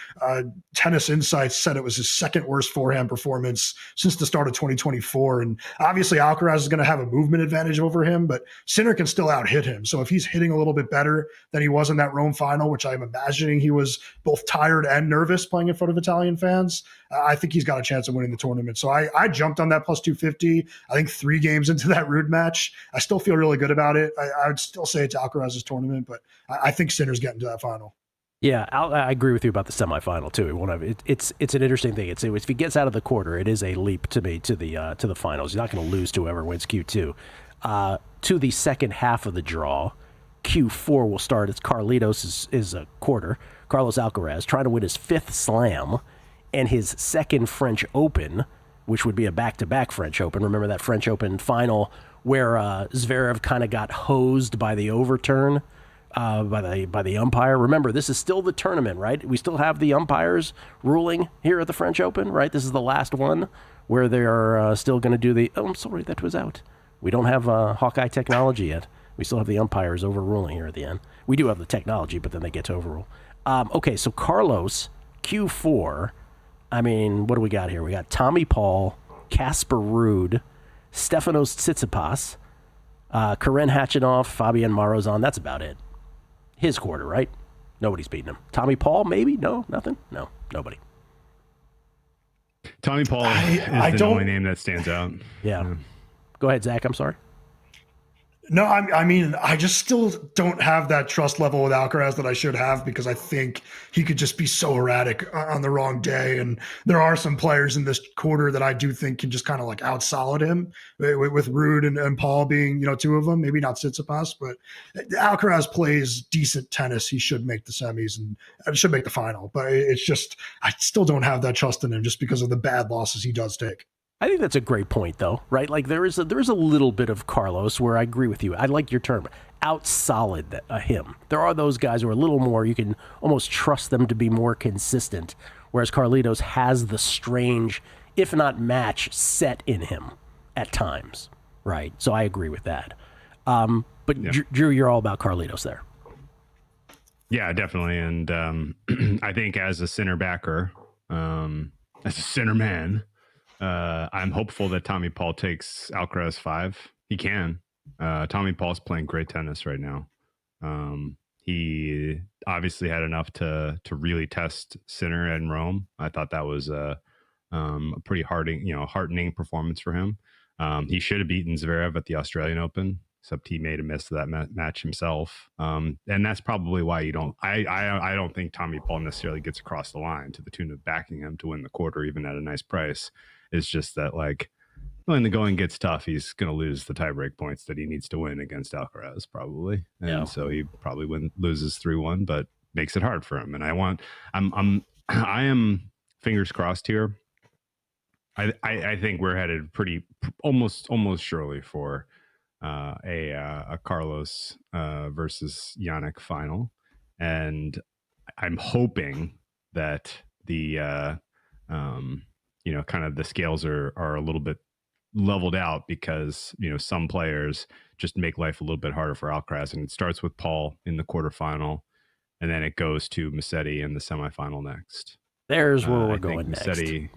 [SPEAKER 3] Tennis Insights said it was his second worst forehand performance since the start of 2024. And obviously Alcaraz is going to have a movement advantage over him, but Sinner can still out-hit him. So if he's hitting a little bit better than he was in that Rome final, which I'm imagining he was both tired and nervous playing in front of Italian fans, I think he's got a chance of winning the tournament. So I jumped on that plus 250. I think 3 games into that Ruud match. I still feel really good about it. I would still say it's Alcaraz's tournament, but I think Sinner's getting to that final.
[SPEAKER 1] Yeah, I agree with you about the semifinal too. It's an interesting thing. If he gets out of the quarter, it is a leap to me to the finals. He's not going to lose to whoever wins Q2. To the second half of the draw, Q4 will start. It's Carlitos is a quarter. Carlos Alcaraz trying to win his 5th slam and his 2nd French Open, which would be a back-to-back French Open. Remember that French Open final where Zverev kind of got hosed by the overturn by the umpire. Remember, this is still the tournament, right? We still have the umpires ruling here at the French Open, right? This is the last one where they're still going to do the, I'm sorry, that was out. We don't have Hawkeye technology yet. We still have the umpires overruling here at the end. We do have the technology, but then they get to overrule. Okay, so Carlos, Q4, I mean, what do we got here? We got Tommy Paul, Casper Ruud, Stefanos Tsitsipas, Karen Khachanov, Fabian Marozsan. That's about it. His quarter, right? Nobody's beating him. Tommy Paul, maybe? No, nothing? No, nobody.
[SPEAKER 2] Tommy Paul is the only name that stands out.
[SPEAKER 1] Yeah. Go ahead, Zach. I'm sorry.
[SPEAKER 3] No, I mean, I just still don't have that trust level with Alcaraz that I should have, because I think he could just be so erratic on the wrong day. And there are some players in this quarter that I do think can just kind of like out-solid him, with Ruud and Paul being, 2 of them, maybe not Tsitsipas, but Alcaraz plays decent tennis. He should make the semis and should make the final. But it's just, I still don't have that trust in him just because of the bad losses he does take.
[SPEAKER 1] I think that's a great point, though, right? Like there is a little bit of Carlos where I agree with you. I like your term, out-solid him. There are those guys who are a little more, you can almost trust them to be more consistent, whereas Carlitos has the strange, if not match, set in him at times, right? So I agree with that. But yeah. Drew, you're all about Carlitos there.
[SPEAKER 2] Yeah, definitely. And I think as a center backer, as a center man, I'm hopeful that Tommy Paul takes Alcaraz 5. He can. Tommy Paul's playing great tennis right now. He obviously had enough to really test Sinner in Rome. I thought that was a pretty heartening performance for him. He should have beaten Zverev at the Australian Open, except he made a miss to that match himself. And that's probably why I don't think Tommy Paul necessarily gets across the line to the tune of backing him to win the quarter, even at a nice price. It's just that, like, when the going gets tough, he's going to lose the tiebreak points that he needs to win against Alcaraz, probably. And so he probably loses 3-1, but makes it hard for him. And I am fingers crossed here. I think we're headed almost surely for a Carlos versus Jannik final. And I'm hoping that the kind of the scales are a little bit leveled out, because some players just make life a little bit harder for Alcaraz, and it starts with Paul in the quarterfinal, and then it goes to Musetti in the semifinal next.
[SPEAKER 1] There's where we're going next.
[SPEAKER 3] Musetti,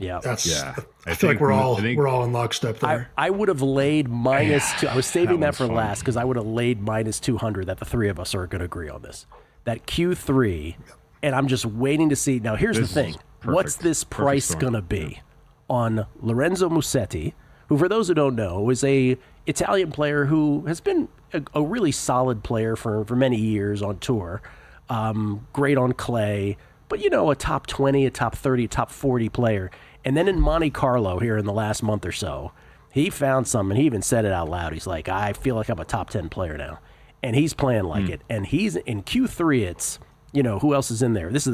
[SPEAKER 3] I feel like we're all in lockstep there.
[SPEAKER 1] I would have laid -2. I was saving that for last, because I would have laid -200 that the 3 of us are going to agree on this. That Q3, and I'm just waiting to see. Now, here's the thing. What's this price going to be on Lorenzo Musetti, who, for those who don't know, is a Italian player who has been a really solid player for many years on tour, great on clay, but a top 20, a top 30, a top 40 player. And then in Monte Carlo here in the last month or so, he found something. He even said it out loud. He's like, I feel like I'm a top 10 player now. And he's playing like it. And he's in Q3, it's, who else is in there? This is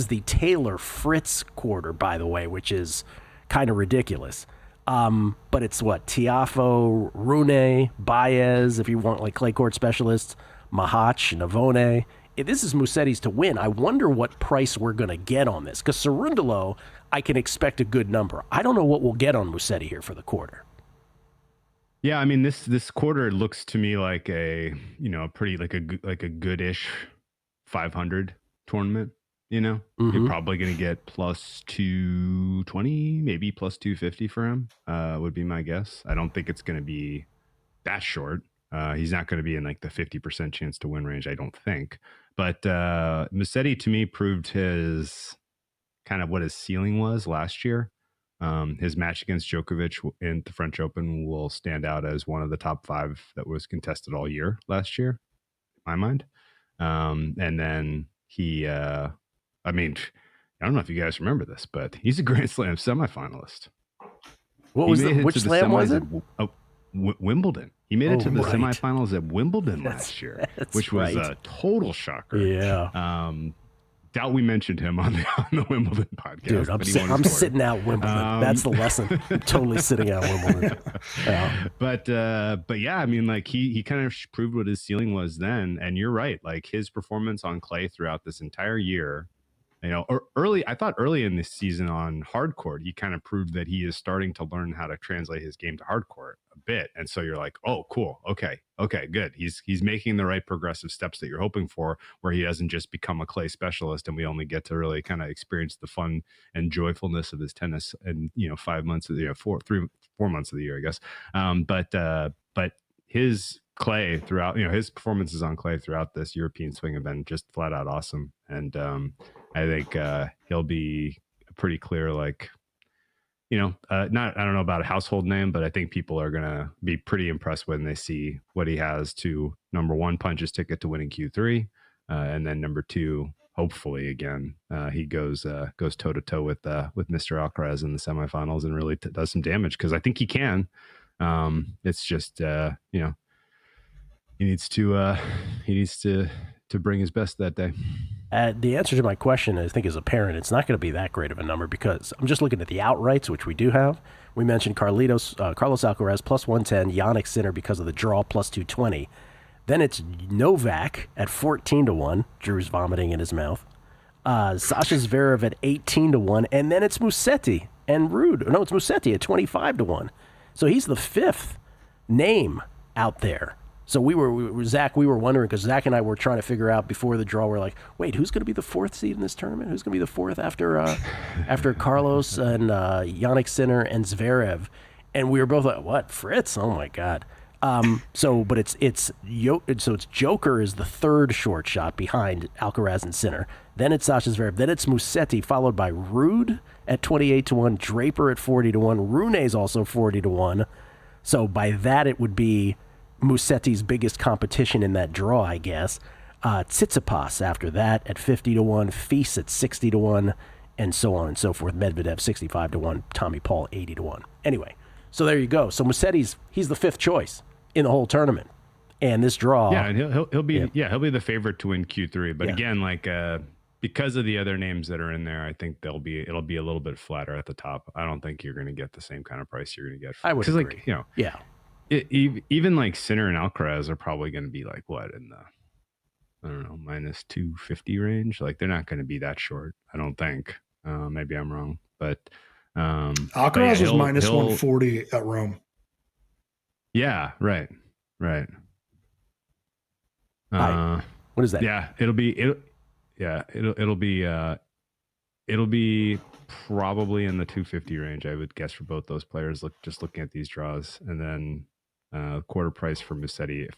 [SPEAKER 1] the Taylor Fritz quarter, by the way, which is kind of ridiculous. But it's what? Tiafoe, Rune, Baez, if you want like clay court specialists, Mahach, Navone. This is Musetti's to win. I wonder what price we're going to get on this, because Cerundolo, I can expect a good number. I don't know what we'll get on Musetti here for the quarter.
[SPEAKER 2] Yeah, I mean this quarter looks to me like a pretty like a goodish 500 tournament. You're probably going to get plus 220, maybe plus 250 for him. Would be my guess. I don't think it's going to be that short. He's not going to be in like the 50% chance to win range, I don't think. But Musetti to me proved his kind of what his ceiling was last year. His match against Djokovic in the French Open will stand out as one of the top 5 that was contested all year last year, in my mind. And then he, I mean, I don't know if you guys remember this, but he's a Grand Slam semifinalist.
[SPEAKER 1] Which slam was it?
[SPEAKER 2] Wimbledon. He made it to the semifinals at Wimbledon last year, which was a total shocker.
[SPEAKER 1] Yeah.
[SPEAKER 2] Doubt we mentioned him on the Wimbledon podcast.
[SPEAKER 1] Dude, I'm sitting out Wimbledon. That's the lesson. I'm totally sitting out Wimbledon. Yeah.
[SPEAKER 2] But yeah, I mean, like he kind of proved what his ceiling was then. And you're right. Like his performance on clay throughout this entire year, I thought early in this season on hard court, he kind of proved that he is starting to learn how to translate his game to hard court a bit. And so you're like, oh, cool. Okay, good. He's making the right progressive steps that you're hoping for, where he doesn't just become a clay specialist and we only get to really kind of experience the fun and joyfulness of his tennis and 5 months of the 4 months of the year, I guess. But his clay throughout, his performances on clay throughout this European swing have been just flat out awesome. And I think he'll be pretty clear, like, I don't know about a household name, but I think people are going to be pretty impressed when they see what he has to, number 1, punch his ticket to winning Q3. And then number 2, hopefully again, he goes toe to toe with Mr. Alcaraz in the semifinals and really does some damage, because I think he can. It's just, he needs to bring his best that day.
[SPEAKER 1] The answer to my question, I think, is apparent. It's not going to be that great of a number, because I'm just looking at the outrights, which we do have. We mentioned Carlos Alcaraz plus 110, Jannik Sinner because of the draw plus 220. Then it's Novak at 14-1. Drew's vomiting in his mouth. Sasha Zverev at 18-1, and then it's Musetti and Ruud. No, it's Musetti at 25-1. So he's the 5th name out there. So we were wondering, because Zach and I were trying to figure out before the draw, we're like, wait, who's going to be the 4th seed in this tournament? Who's going to be the 4th after Carlos and Jannik Sinner and Zverev? And we were both like, what, Fritz? Oh my God. So it's Joker is the 3rd short shot behind Alcaraz and Sinner. Then it's Sasha Zverev. Then it's Musetti, followed by Ruud at 28-1, Draper at 40-1, Rune's also 40-1. So by that, it would be Musetti's biggest competition in that draw, I guess. Tsitsipas after that at 50-1, Fils at 60-1, and so on and so forth. Medvedev 65-1, Tommy Paul 80-1. Anyway, so there you go. So Musetti's he's the 5th choice in the whole tournament, and this draw.
[SPEAKER 2] Yeah, and he'll be the favorite to win Q3. But again, like because of the other names that are in there, I think it'll be a little bit flatter at the top. I don't think you're going to get the same kind of price you're going to get.
[SPEAKER 1] I would agree.
[SPEAKER 2] Like, yeah. Even like Sinner and Alcaraz are probably going to be like what in the, I don't know, minus 250 range. Like they're not going to be that short, I don't think. Maybe I'm wrong, but
[SPEAKER 3] Alcaraz was minus 140 at Rome.
[SPEAKER 2] Yeah, right.
[SPEAKER 1] What is that?
[SPEAKER 2] Yeah, it'll be probably in the 250 range, I would guess, for both those players. Looking at these draws, and then quarter price for Musetti.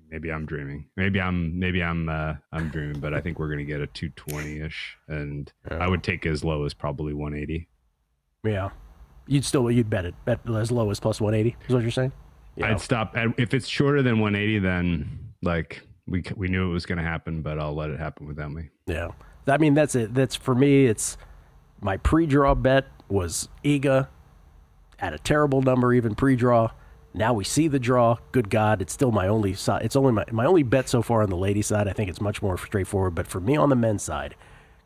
[SPEAKER 2] Maybe I'm dreaming. Maybe I'm dreaming, but I think we're going to get a 220-ish, and I would take as low as probably 180.
[SPEAKER 1] Yeah, you'd bet as low as plus 180. Is what you're saying? Yeah.
[SPEAKER 2] I'd stop if it's shorter than 180. Then like we knew it was going to happen, but I'll let it happen with Emily.
[SPEAKER 1] Yeah, I mean that's it. That's for me. It's my pre-draw bet was Iga at a terrible number, even pre-draw. Now we see the draw. Good God, it's still my only side. It's only my only bet so far on the ladies' side. I think it's much more straightforward. But for me on the men's side,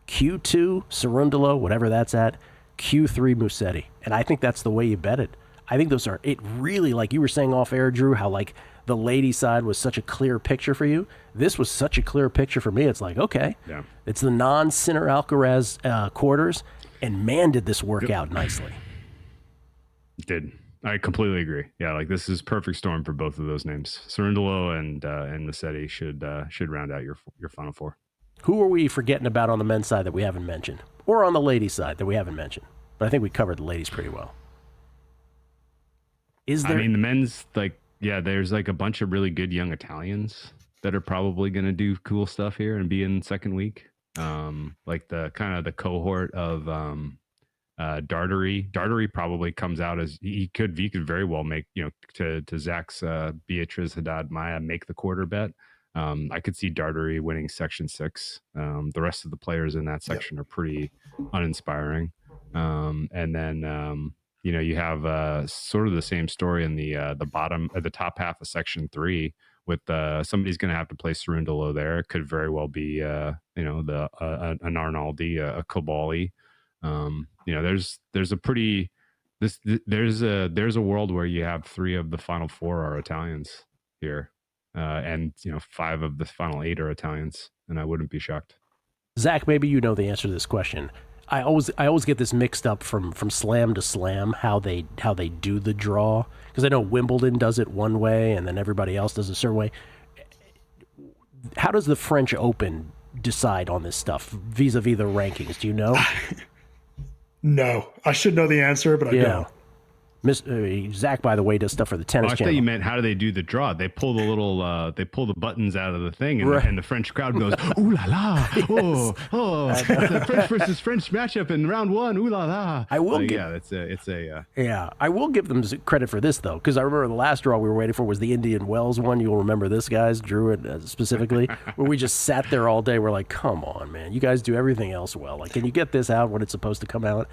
[SPEAKER 1] Q2 Cerundolo, whatever that's at, Q3 Musetti, and I think that's the way you bet it. I think those are it. Really, like you were saying off air, Drew, how like the ladies' side was such a clear picture for you. This was such a clear picture for me. It's like okay, it's the non-Sinner Alcaraz quarters. And man, did this work out nicely.
[SPEAKER 2] It did. I completely agree. Yeah, like this is perfect storm for both of those names. Cerundolo and Musetti should round out your Final Four.
[SPEAKER 1] Who are we forgetting about on the men's side that we haven't mentioned, or on the ladies' side that we haven't mentioned? But I think we covered the ladies pretty well. Is there?
[SPEAKER 2] I mean, the men's there's like a bunch of really good young Italians that are probably going to do cool stuff here and be in second week. Like the kind of the cohort of Dartery. Dartery probably comes out as he could very well make, to Zach's Beatriz Haddad Maya make the quarter bet. I could see Dartery winning section 6. The rest of the players in that section are pretty uninspiring. And then you have sort of the same story in the top half of section 3 with somebody's going to have to play Cerundolo there. It could very well be an Arnaldi, a Cabali. There's a world where you have 3 of the final 4 are Italians here, and 5 of the final 8 are Italians, and I wouldn't be shocked.
[SPEAKER 1] Zach, maybe you know the answer to this question. I always get this mixed up from slam to slam how they do the draw, because I know Wimbledon does it one way and then everybody else does it a certain way. How does the French Open decide on this stuff vis-a-vis the rankings? Do you know?
[SPEAKER 3] No, I should know the answer, but I don't.
[SPEAKER 1] Zach, by the way, does stuff for the tennis channel.
[SPEAKER 2] I thought you meant how do they do the draw? They pull the buttons out of the thing, and the French crowd goes, "Ooh la la! Oh, the French versus French matchup in round 1. Ooh la la!"
[SPEAKER 1] I will I will give them credit for this though, because I remember the last draw we were waiting for was the Indian Wells one. You'll remember this, guys, Drew specifically, where we just sat there all day. We're like, "Come on, man! You guys do everything else well. Like, can you get this out when it's supposed to come out?"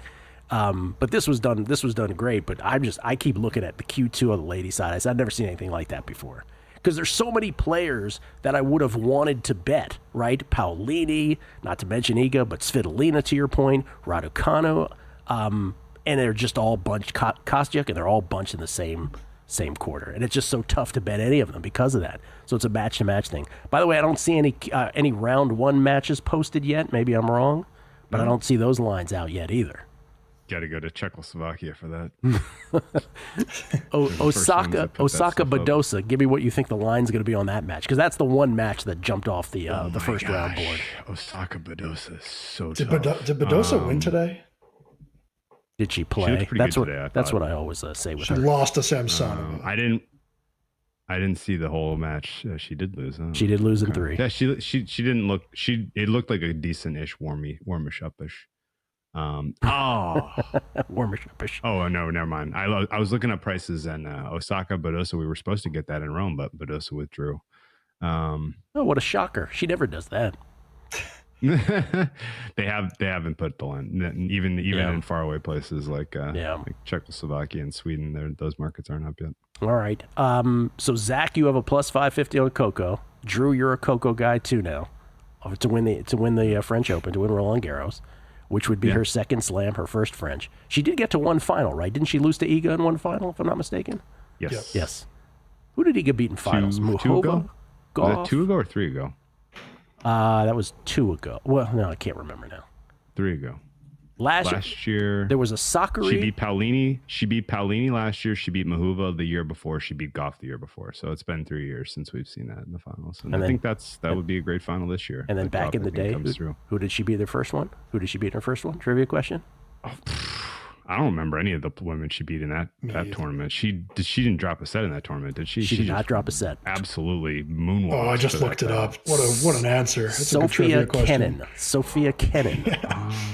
[SPEAKER 1] But this was done great, but I keep looking at the Q2 on the ladies' side. I said, I've never seen anything like that before. Because there's so many players that I would have wanted to bet, right? Paolini, not to mention Iga, but Svitolina, to your point, Raducanu, and they're just all bunched, Kostyuk, and they're all bunched in the same quarter. And it's just so tough to bet any of them because of that. So it's a match-to-match thing. By the way, I don't see any round 1 matches posted yet. Maybe I'm wrong, but I don't see those lines out yet either.
[SPEAKER 2] Got to go to Czechoslovakia for that.
[SPEAKER 1] Osaka Badosa. Give me what you think the line's going to be on that match, because that's the one match that jumped off the first round board.
[SPEAKER 2] Osaka Badosa is so
[SPEAKER 3] tough. Did Badosa win today?
[SPEAKER 1] Did she play? That's what
[SPEAKER 2] today,
[SPEAKER 1] that's what I always say with her.
[SPEAKER 3] She lost to Samsonova.
[SPEAKER 2] I didn't see the whole match. She did lose.
[SPEAKER 1] She did lose in 3.
[SPEAKER 2] Yeah, she didn't look. It looked like a decent-ish warmish up-ish.
[SPEAKER 1] Warmish up-ish.
[SPEAKER 2] Oh no, never mind. I was looking at prices, and Osaka Badosa, we were supposed to get that in Rome, but Badosa withdrew.
[SPEAKER 1] Oh, what a shocker! She never does that.
[SPEAKER 2] They haven't put the line even in faraway places like Czechoslovakia and Sweden. Those markets aren't up yet.
[SPEAKER 1] All right. So Zach, you have a plus 550 on Coco. Drew, you're a Coco guy too now, to win the French Open, to win Roland Garros, which would be her second slam, her first French. She did get to one final, right? Didn't she lose to Iga in one final, if I'm not mistaken?
[SPEAKER 2] Yes.
[SPEAKER 1] Yes. Who did Iga beat in finals?
[SPEAKER 2] Two ago? Was it 2 ago or 3 ago?
[SPEAKER 1] That was 2 ago. Well, no, I can't remember now.
[SPEAKER 2] 3 ago.
[SPEAKER 1] Last year, there was a Sakari.
[SPEAKER 2] She beat Paolini last year. She beat Mahuva the year before. She beat Goff the year before. So it's been 3 years since we've seen that in the finals. And I think that would be a great final this year.
[SPEAKER 1] And then back in the day, who did she beat their first one? Who did she beat in her first one? Trivia question.
[SPEAKER 2] I don't remember any of the women she beat in that tournament. She didn't drop a set in that tournament, did she?
[SPEAKER 1] She did not drop a set.
[SPEAKER 2] Absolutely moonwalked.
[SPEAKER 3] Oh, I just looked it up. What an answer. That's
[SPEAKER 1] Sophia Kenin. Sophia Kenin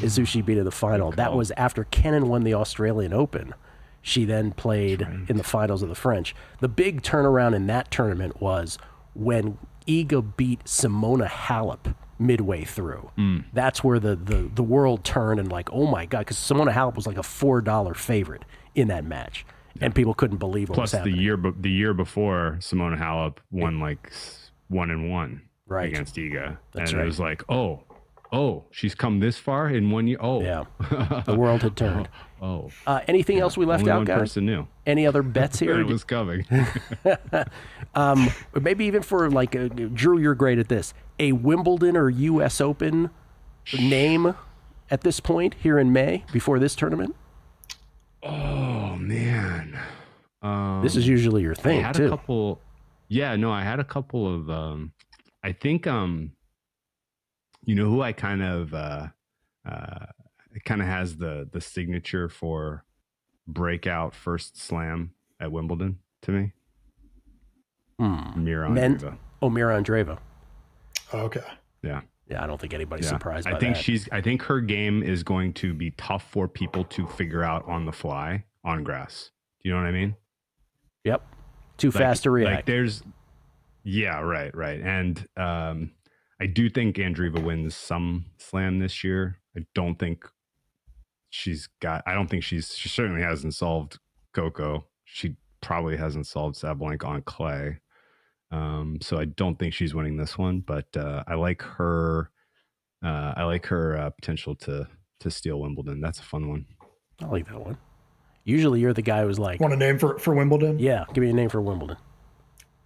[SPEAKER 1] is who she beat in the final. That was after Kenin won the Australian Open. She then played in the finals of the French. The big turnaround in that tournament was when Iga beat Simona Halep midway through. That's where the world turned and like, oh my God, because Simona Halep was like a $4 favorite in that match, and people couldn't believe what was happening.
[SPEAKER 2] The year before, Simona Halep won like 1-1 against Iga,
[SPEAKER 1] That's
[SPEAKER 2] and it was like, oh, she's come this far in 1 year. Oh,
[SPEAKER 1] yeah, the world had turned. Anything else we left
[SPEAKER 2] only
[SPEAKER 1] out,
[SPEAKER 2] one
[SPEAKER 1] guys?
[SPEAKER 2] Person knew.
[SPEAKER 1] Any other bets here?
[SPEAKER 2] It was coming.
[SPEAKER 1] Maybe even for like Drew, you're great at this. A Wimbledon or U.S. Open name at this point here in May before this tournament?
[SPEAKER 2] Oh man,
[SPEAKER 1] This is usually your thing,
[SPEAKER 2] I had
[SPEAKER 1] too.
[SPEAKER 2] a couple. Yeah, no, I had a couple of. I think who I kind of has the signature for breakout first slam at Wimbledon to me. Mira Andreeva.
[SPEAKER 1] Mira Andreeva.
[SPEAKER 3] Okay.
[SPEAKER 2] Yeah.
[SPEAKER 1] Yeah, I don't think anybody's surprised by
[SPEAKER 2] that.
[SPEAKER 1] I
[SPEAKER 2] think her game is going to be tough for people to figure out on the fly on grass. Do you know what I mean?
[SPEAKER 1] Yep. Too fast to react.
[SPEAKER 2] Right. And I do think Andreeva wins some slam this year. I don't think she certainly hasn't solved Coco. She probably hasn't solved Sabalenka on clay. So I don't think she's winning this one, but I like her. I like her potential to steal Wimbledon. That's a fun one.
[SPEAKER 1] I like that one. Usually you're the guy who's like,
[SPEAKER 3] want a name for Wimbledon?
[SPEAKER 1] Yeah, give me a name for Wimbledon.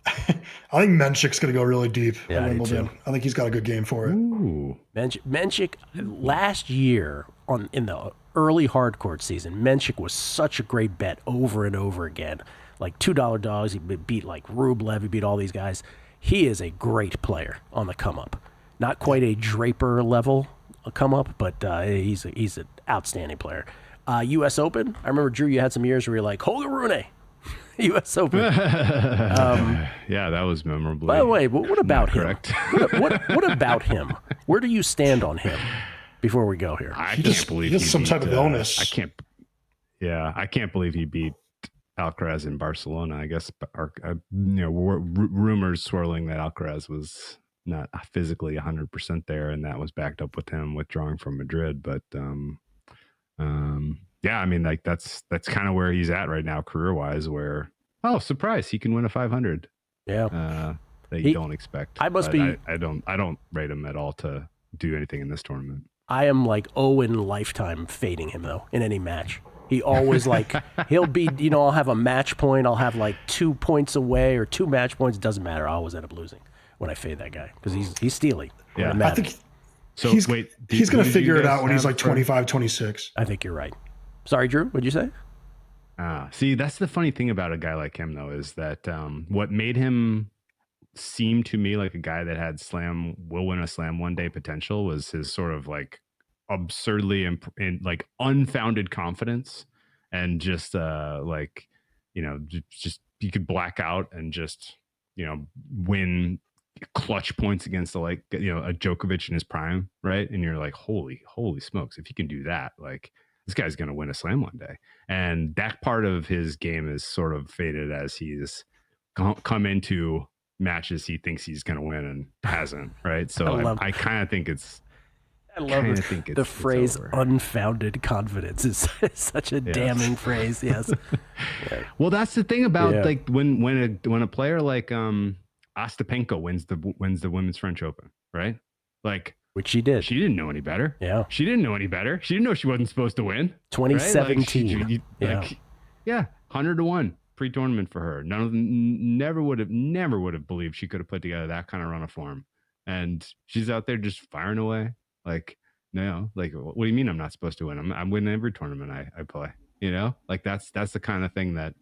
[SPEAKER 3] I think Menchik's going to go really deep
[SPEAKER 1] at
[SPEAKER 3] Wimbledon. I think he's got a good game for it.
[SPEAKER 2] Ooh.
[SPEAKER 1] Menchik last year in the early hardcourt season, Menchik was such a great bet over and over again. Like $2 dogs, he beat like Rublev, he beat all these guys. He is a great player on the come up. Not quite a Draper level come up, but he's an outstanding player. U.S. Open, I remember, Drew, you had some years where you're like, Holger Rune, U.S. Open.
[SPEAKER 2] Yeah, that was memorable.
[SPEAKER 1] By the way, what about him? What about him? Where do you stand on him before we go here?
[SPEAKER 2] I can't believe he
[SPEAKER 3] has some type of illness.
[SPEAKER 2] I can't believe he beat Alcaraz in Barcelona. I guess rumors swirling that Alcaraz was not physically 100% there, and that was backed up with him withdrawing from Madrid. But yeah, I mean, like that's kind of where he's at right now, career wise. Where surprise, he can win a 500.
[SPEAKER 1] Yeah,
[SPEAKER 2] that you don't expect.
[SPEAKER 1] I
[SPEAKER 2] don't rate him at all to do anything in this tournament.
[SPEAKER 1] I am like Owen lifetime fading him though in any match. He always he'll be, I'll have a match point. I'll have like 2 points away or 2 match points. It doesn't matter. I always end up losing when I fade that guy because he's stealing.
[SPEAKER 2] Yeah.
[SPEAKER 3] I think he's going to figure it out when he's like 25, 26.
[SPEAKER 1] I think you're right. Sorry, Drew, what'd you say?
[SPEAKER 2] See, that's the funny thing about a guy like him, though, is that what made him seem to me like a guy that had will win a slam one day potential was his sort of like absurdly like unfounded confidence and just just you could black out and just win clutch points against a Djokovic in his prime, right? And you're like, holy smokes, if he can do that, like this guy's gonna win a slam one day. And that part of his game is sort of faded as he's come into matches he thinks he's gonna win and hasn't, right? So I kind of think it's
[SPEAKER 1] I love the phrase unfounded confidence is such a damning phrase. Yes.
[SPEAKER 2] Yeah. Well, that's the thing about like when a player like Ostapenko wins the Women's French Open, right? Like,
[SPEAKER 1] which she did.
[SPEAKER 2] She didn't know any better.
[SPEAKER 1] Yeah.
[SPEAKER 2] She didn't know any better. She didn't know she wasn't supposed to win.
[SPEAKER 1] 2017.
[SPEAKER 2] Right? 100-1 pre-tournament for her. None of them never would have believed she could have put together that kind of run of form. And she's out there just firing away. Like, no, like, what do you mean I'm not supposed to win? I'm winning every tournament I play. Like that's the kind of thing that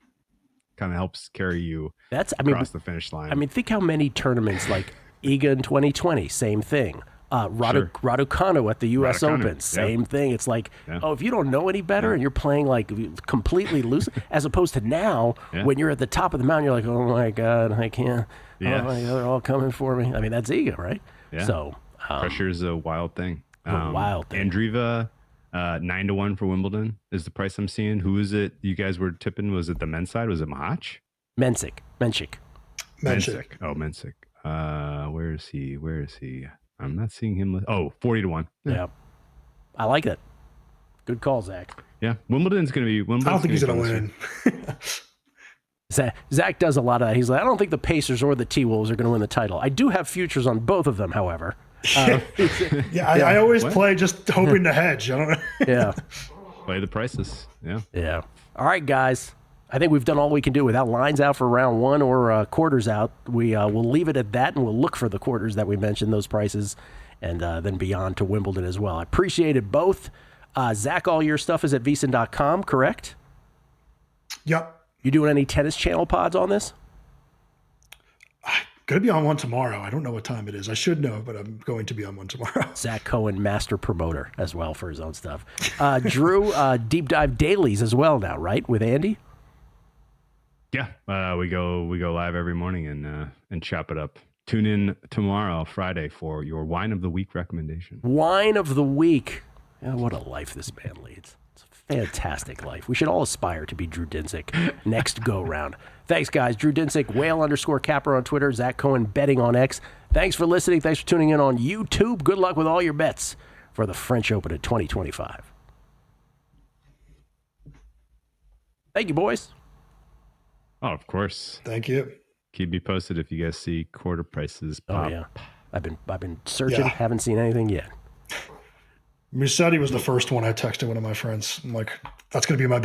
[SPEAKER 2] kind of helps carry you across the finish line.
[SPEAKER 1] I mean, think how many tournaments like Iga in 2020, same thing. Raducanu at the U.S. Open, same thing. It's like, if you don't know any better and you're playing like completely loose, as opposed to now when you're at the top of the mountain, you're like, oh my God, I can't. Oh my God, they're all coming for me. I mean, that's Iga, right?
[SPEAKER 2] Yeah.
[SPEAKER 1] So
[SPEAKER 2] pressure is a wild thing.
[SPEAKER 1] Andreeva,
[SPEAKER 2] 9-1 for Wimbledon is the price I'm seeing. Who is it you guys were tipping? Was it the men's side? Was it Mahach?
[SPEAKER 1] Menchik.
[SPEAKER 2] Oh, Menchik. Where is he? I'm not seeing him. 40-1.
[SPEAKER 1] Yeah. I like it. Good call, Zach.
[SPEAKER 2] Yeah. Wimbledon's going to be.
[SPEAKER 3] I don't think he's going to win.
[SPEAKER 1] Zach does a lot of that. He's like, I don't think the Pacers or the T-Wolves are going to win the title. I do have futures on both of them, however.
[SPEAKER 3] I always play just hoping to hedge. I don't know.
[SPEAKER 1] Yeah.
[SPEAKER 2] Play the prices. Yeah.
[SPEAKER 1] Yeah. All right, guys. I think we've done all we can do without lines out for round one or quarters out. We'll leave it at that, and we'll look for the quarters that we mentioned, those prices, and then beyond to Wimbledon as well. I appreciate it both. Zach, all your stuff is at VSiN.com, correct?
[SPEAKER 3] Yep.
[SPEAKER 1] You doing any Tennis Channel pods on this?
[SPEAKER 3] I'm going to be on one tomorrow. I don't know what time it is. I should know, but I'm going to be on one tomorrow.
[SPEAKER 1] Zach Cohen, master promoter as well for his own stuff. Drew, deep dive dailies as well now, right? With Andy?
[SPEAKER 2] Yeah, we go live every morning and chop it up. Tune in tomorrow, Friday, for your Wine of the Week recommendation.
[SPEAKER 1] Wine of the Week. Oh, what a life this man leads. It's a fantastic life. We should all aspire to be Drew Dinsick next go round. Thanks, guys. Drew Dinsick, whale_capper on Twitter, Zach Cohen, betting on X. Thanks for listening. Thanks for tuning in on YouTube. Good luck with all your bets for the French Open at 2025. Thank you, boys.
[SPEAKER 2] Oh, of course.
[SPEAKER 3] Thank you.
[SPEAKER 2] Keep me posted if you guys see quarter prices pop.
[SPEAKER 1] Oh, yeah. I've been searching. Haven't seen anything yet.
[SPEAKER 3] Musetti was the first one I texted one of my friends. I'm like, that's going to be my